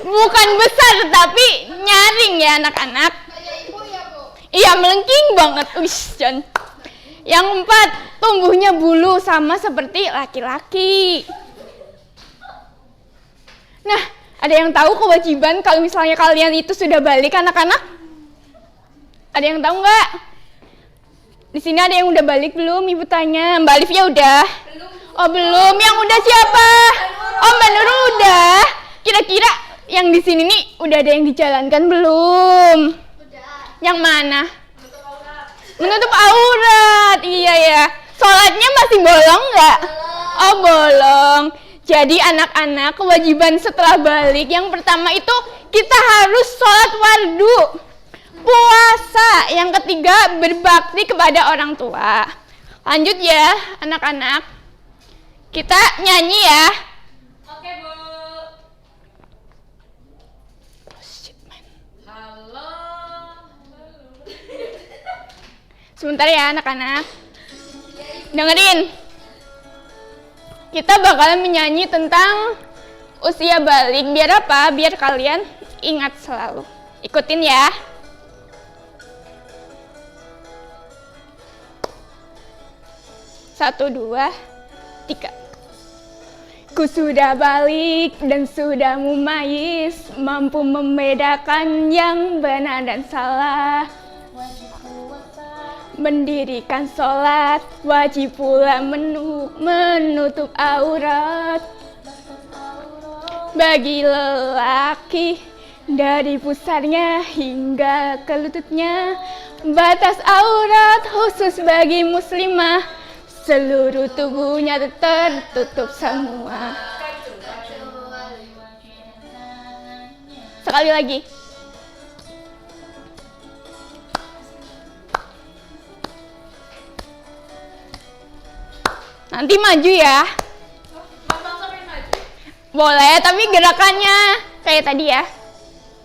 Bukan besar tapi nyaring ya anak-anak. Kayak ibu ya, Bu. Iya, melengking banget. Jan. Yang keempat, tumbuhnya bulu sama seperti laki-laki. Nah, ada yang tahu kewajiban kalau misalnya kalian itu sudah balik anak-anak? Ada yang tahu nggak? Di sini ada yang udah balik belum? Ibu tanya. Mbak Alif ya udah? Oh belum. Yang udah siapa? Oh Mbak Nurul udah. Kira-kira yang di sini nih udah ada yang dijalankan belum? Yang mana? Menutup aurat. Iya ya. Sholatnya masih bolong nggak? Oh bolong. Jadi anak-anak, kewajiban setelah balik yang pertama itu kita harus sholat fardu, puasa. Yang ketiga berbakti kepada orang tua. Lanjut ya anak-anak, kita nyanyi ya. Oke, Bu. Halo. Sebentar ya anak-anak, dengerin. Kita bakalan menyanyi tentang usia balik. Biar apa? Biar kalian ingat selalu. Ikutin ya. Satu, dua, tiga. Ku sudah balik dan sudah mumayyiz, mampu membedakan yang benar dan salah. Mendirikan sholat, wajib pula menutup aurat. Bagi lelaki, dari pusarnya hingga ke lututnya. Batas aurat khusus bagi muslimah, seluruh tubuhnya tertutup semua. Sekali lagi. Nanti maju ya. Boleh, tapi gerakannya kayak tadi ya.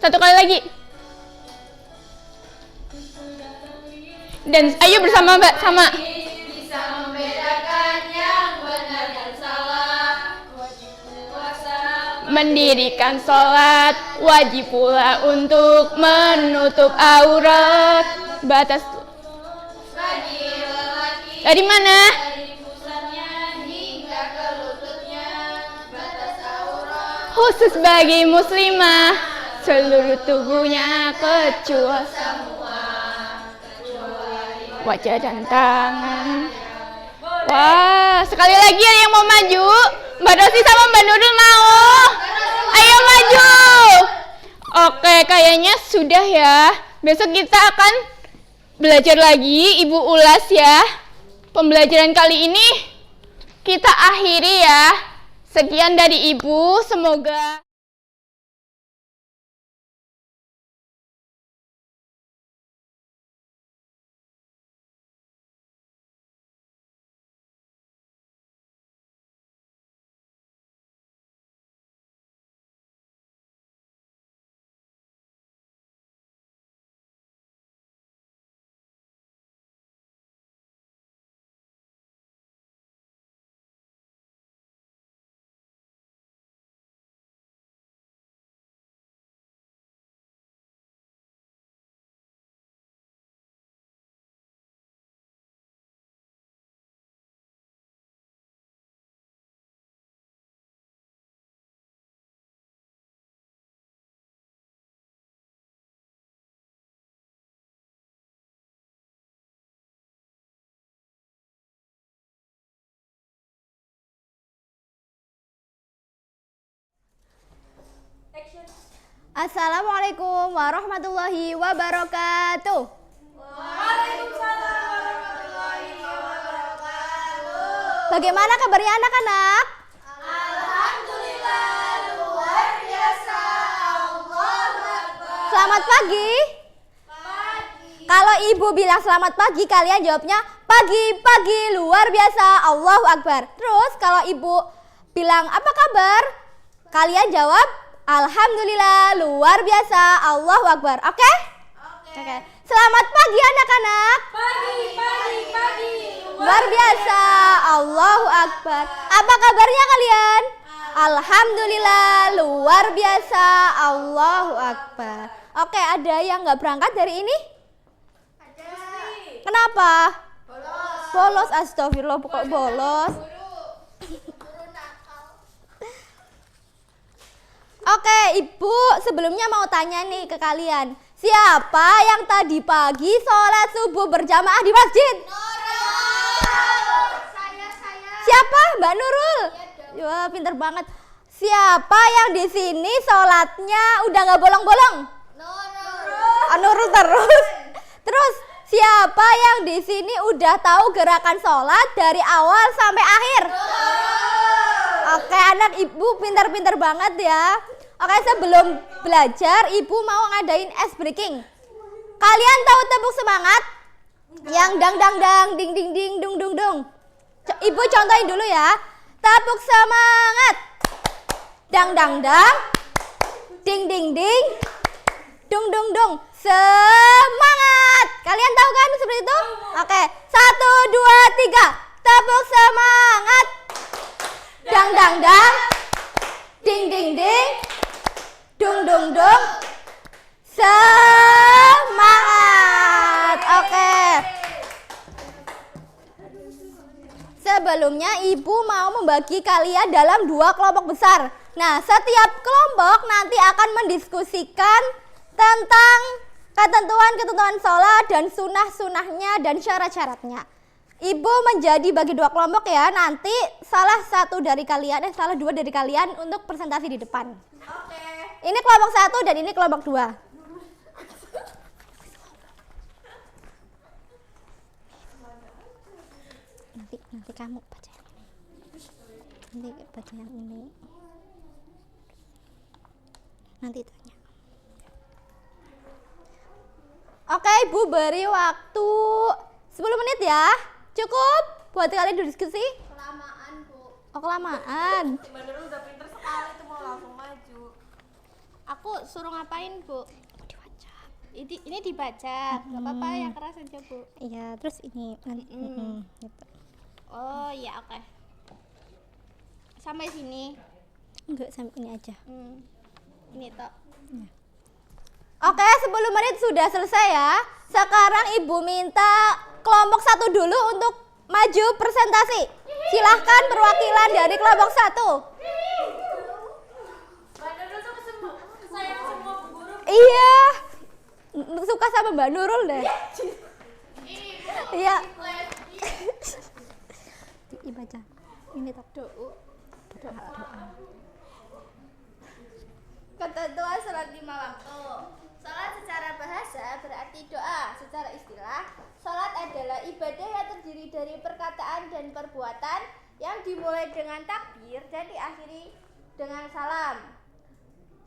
Satu kali lagi. Dan ayo bersama Mbak, sama. Bisa membedakan yang benar dan salah. Wajib puasa. Mendirikan sholat, wajib pula untuk menutup aurat. Batas Bagi lelaki. dari mana? Khusus bagi muslimah, seluruh tubuhnya kecuali wajah dan tangan. Wah, sekali lagi ada yang mau maju? Mbak Rosi sama Mbak Nurul mau? Ayo Oke, kayaknya sudah ya. Besok kita akan belajar lagi, Ibu ulas ya. Pembelajaran kali ini kita akhiri ya. Sekian dari Ibu, semoga Assalamualaikum warahmatullahi wabarakatuh. Waalaikumsalam warahmatullahi wabarakatuh. Bagaimana kabarnya anak-anak? Alhamdulillah luar biasa. Allahu Akbar. Selamat pagi. Pagi. Kalau ibu bilang selamat pagi, kalian jawabnya pagi luar biasa. Allahu Akbar. Terus kalau ibu bilang apa kabar, kalian jawab alhamdulillah luar biasa. Allahu Akbar. Oke? Oke. Selamat pagi anak-anak. Pagi. Luar biasa. Allahu Akbar. Apa kabarnya kalian? Alhamdulillah luar biasa. Allahu Akbar. Oke, ada yang nggak berangkat hari ini? Ada. Kenapa? Bolos. Bolos. Astagfirullah, kok bolos. Guru nakal. Oke, Ibu sebelumnya mau tanya nih ke kalian. Siapa yang tadi pagi sholat subuh berjamaah di masjid? Saya. Siapa? Mbak Nurul? Wah, pinter banget. Siapa yang di sini sholatnya udah nggak bolong-bolong? Nurul terus. Terus siapa yang di sini udah tahu gerakan sholat dari awal sampai akhir? Oke, anak ibu pintar-pintar banget ya. Oke, sebelum belajar ibu mau ngadain ice breaking. Kalian tahu tepuk semangat? Yang dang dang dang ding ding ding dung dung dung. Ibu contohin dulu ya. Tepuk semangat. Dang dang dang. Ding ding ding. Dung dung dung. Semangat. Kalian tahu kan seperti itu? Oke, 1, 2, 3. Tepuk semangat. Dang dang dang. Ding ding ding. Dung dung dung. Semangat. Oke. Sebelumnya ibu mau membagi kalian dalam 2 kelompok besar. Nah, setiap kelompok nanti akan mendiskusikan tentang ketentuan-ketentuan sholat dan sunah-sunahnya dan syarat-syaratnya. Ibu menjadi bagi 2 kelompok ya. Nanti salah 2 dari kalian untuk presentasi di depan. Oke. Ini kelompok 1 dan ini kelompok 2. Nanti kamu baca yang ini. Nanti baca yang ini. Nanti tanya. Oke, Ibu beri waktu 10 menit ya. Cukup buat kalian diskusi? Kelamaan, Bu. Oh, kelamaan. Bener udah pinter sekali tuh mau langsung maju. Aku suruh ngapain, Bu? Dibaca. Ini dibaca, nggak apa-apa yang keras aja, Bu. Iya, terus ini nanti gitu. Oh iya, oke. Sampai sini. Enggak, sampai ini aja. Ini toh. Oke, 10 menit sudah selesai ya. Sekarang Ibu minta kelompok 1 dulu untuk maju presentasi. Silahkan perwakilan dari kelompok 1. Sayang semua guru. Iya. Suka sama Mbak Nurul deh. Iya. Dibaca. Ini tak doa. Doa. Ketentuan sholat 5 waktu ibadah yang terdiri dari perkataan dan perbuatan yang dimulai dengan takbir dan diakhiri dengan salam.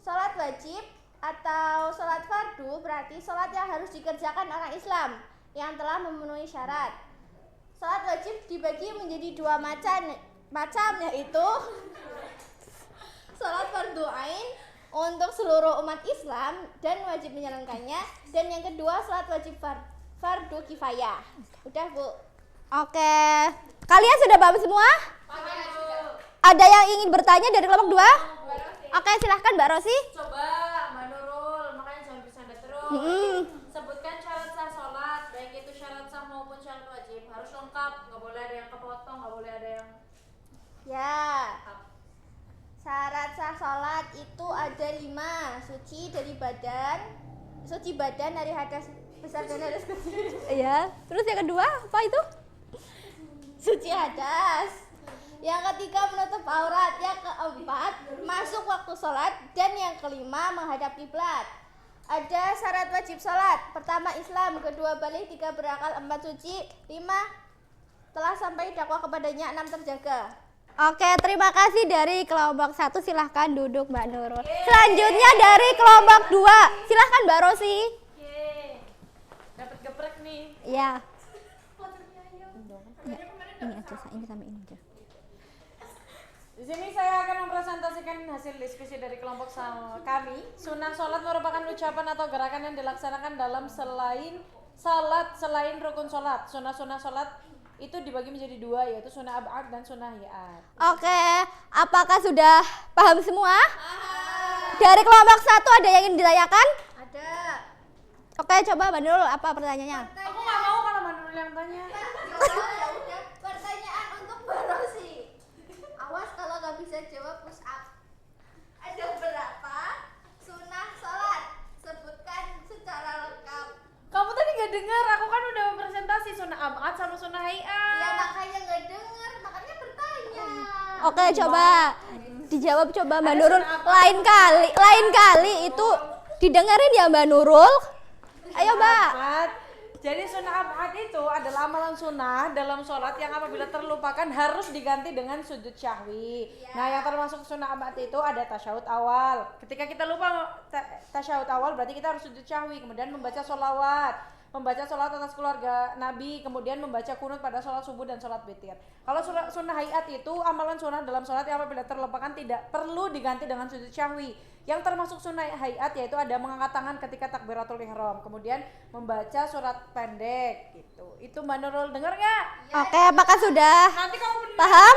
Sholat wajib atau sholat fardu berarti sholat yang harus dikerjakan orang Islam yang telah memenuhi syarat. Sholat wajib dibagi menjadi dua macam yaitu sholat fardu ain untuk seluruh umat Islam dan wajib menjalankannya, dan yang kedua sholat wajib fardu kifayah. Udah Bu. Oke, kalian sudah paham semua? Ada yang ingin bertanya dari kelompok 2? Oke, silahkan Mbak Rosi. Coba Mbak Nurul, makanya jangan bersanda terus. Sebutkan syarat sah sholat, baik itu syarat sah maupun syarat wajib. Harus lengkap, nggak boleh ada yang kepotong, nggak boleh ada yang... Ya. Syarat sah sholat itu ada 5. Suci badan dari hadas besar dan hadas kecil. Ya. Terus yang kedua apa itu? Suci hadas. Yang ketiga menutup aurat. Yang keempat masuk waktu sholat. Dan yang kelima menghadap kiblat. Ada syarat wajib sholat. Pertama Islam, kedua balik, 3 berakal, 4 suci, 5 telah sampai dakwah kepadanya, 6 terjaga. Oke, terima kasih dari kelompok 1. Silahkan duduk Mbak Nurul. Selanjutnya dari kelompok 2. Silahkan Mbak Rosi. Dapat geprek nih. Iya. Ini aja, ini sampai ini aja. Di sini saya akan mempresentasikan hasil diskusi dari kelompok kami. Sunnah sholat merupakan ucapan atau gerakan yang dilaksanakan dalam selain rukun sholat. Sunnah sholat itu dibagi menjadi 2, yaitu sunnah ab'ad dan sunnah hi'at. Oke, apakah sudah paham semua? Dari kelompok 1 ada yang ingin ditanyakan? Ada. Oke, coba Mbak Nurul, apa pertanyaannya? Aku nggak mau kalau Mbak Nurul yang tanya. Ya udah, pertanyaan untuk Mbak Rosi. Awas kalau nggak bisa jawab push up. Ada berapa sunnah sholat? Sebutkan secara lengkap. Kamu tadi nggak dengar, aku kan udah presentasi sunnah ab'ad sama sunnah hi'at. Ya makanya nggak dengar, makanya bertanya. Oke, coba dijawab coba Mbak Nurul. Lain kali itu didengerin ya Mbak Nurul. Ayo Mbak. Jadi sunnah ab'ad itu adalah amalan sunnah dalam sholat yang apabila terlupakan harus diganti dengan sujud syahwi. Nah, yang termasuk sunnah ab'ad itu ada tasyahud awal. Ketika kita lupa tasyahud awal berarti kita harus sujud syahwi, kemudian membaca sholawat atas keluarga Nabi, kemudian membaca kunut pada sholat subuh dan sholat witir. Kalau sunnah hi'at itu amalan sunnah dalam sholat yang apabila terlupakan tidak perlu diganti dengan sujud syahwi. Yang termasuk sunnah hi'at yaitu ada mengangkat tangan ketika takbiratul ihram, kemudian membaca surat pendek gitu. Itu Mbak Nurul, dengar nggak? Oke, apakah sudah Nanti kamu paham?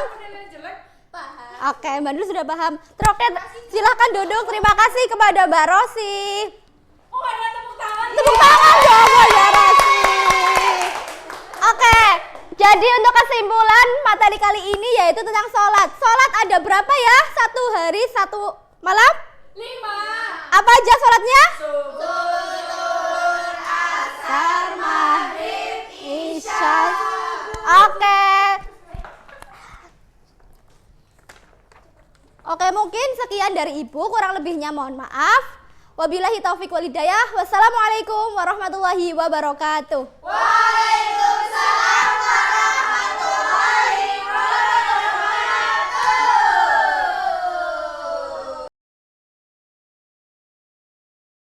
jelek. Paham. Oke, Mbak Nurul sudah paham. Oke, silahkan duduk. Terima kasih kepada Mbak Rosi. Oh, ada tepuk tangan. Tepuk tangan dong Mbak Rosi. Oke, jadi untuk kesimpulan materi kali ini yaitu tentang sholat. Sholat ada berapa ya? 1 hari 1 malam? 5. Apa aja sholatnya? Zuhur, Asar, maghrib, isya. Oke, mungkin sekian dari Ibu, kurang lebihnya mohon maaf. Wabillahi taufiq wal hidayah. Wassalamualaikum warahmatullahi wabarakatuh.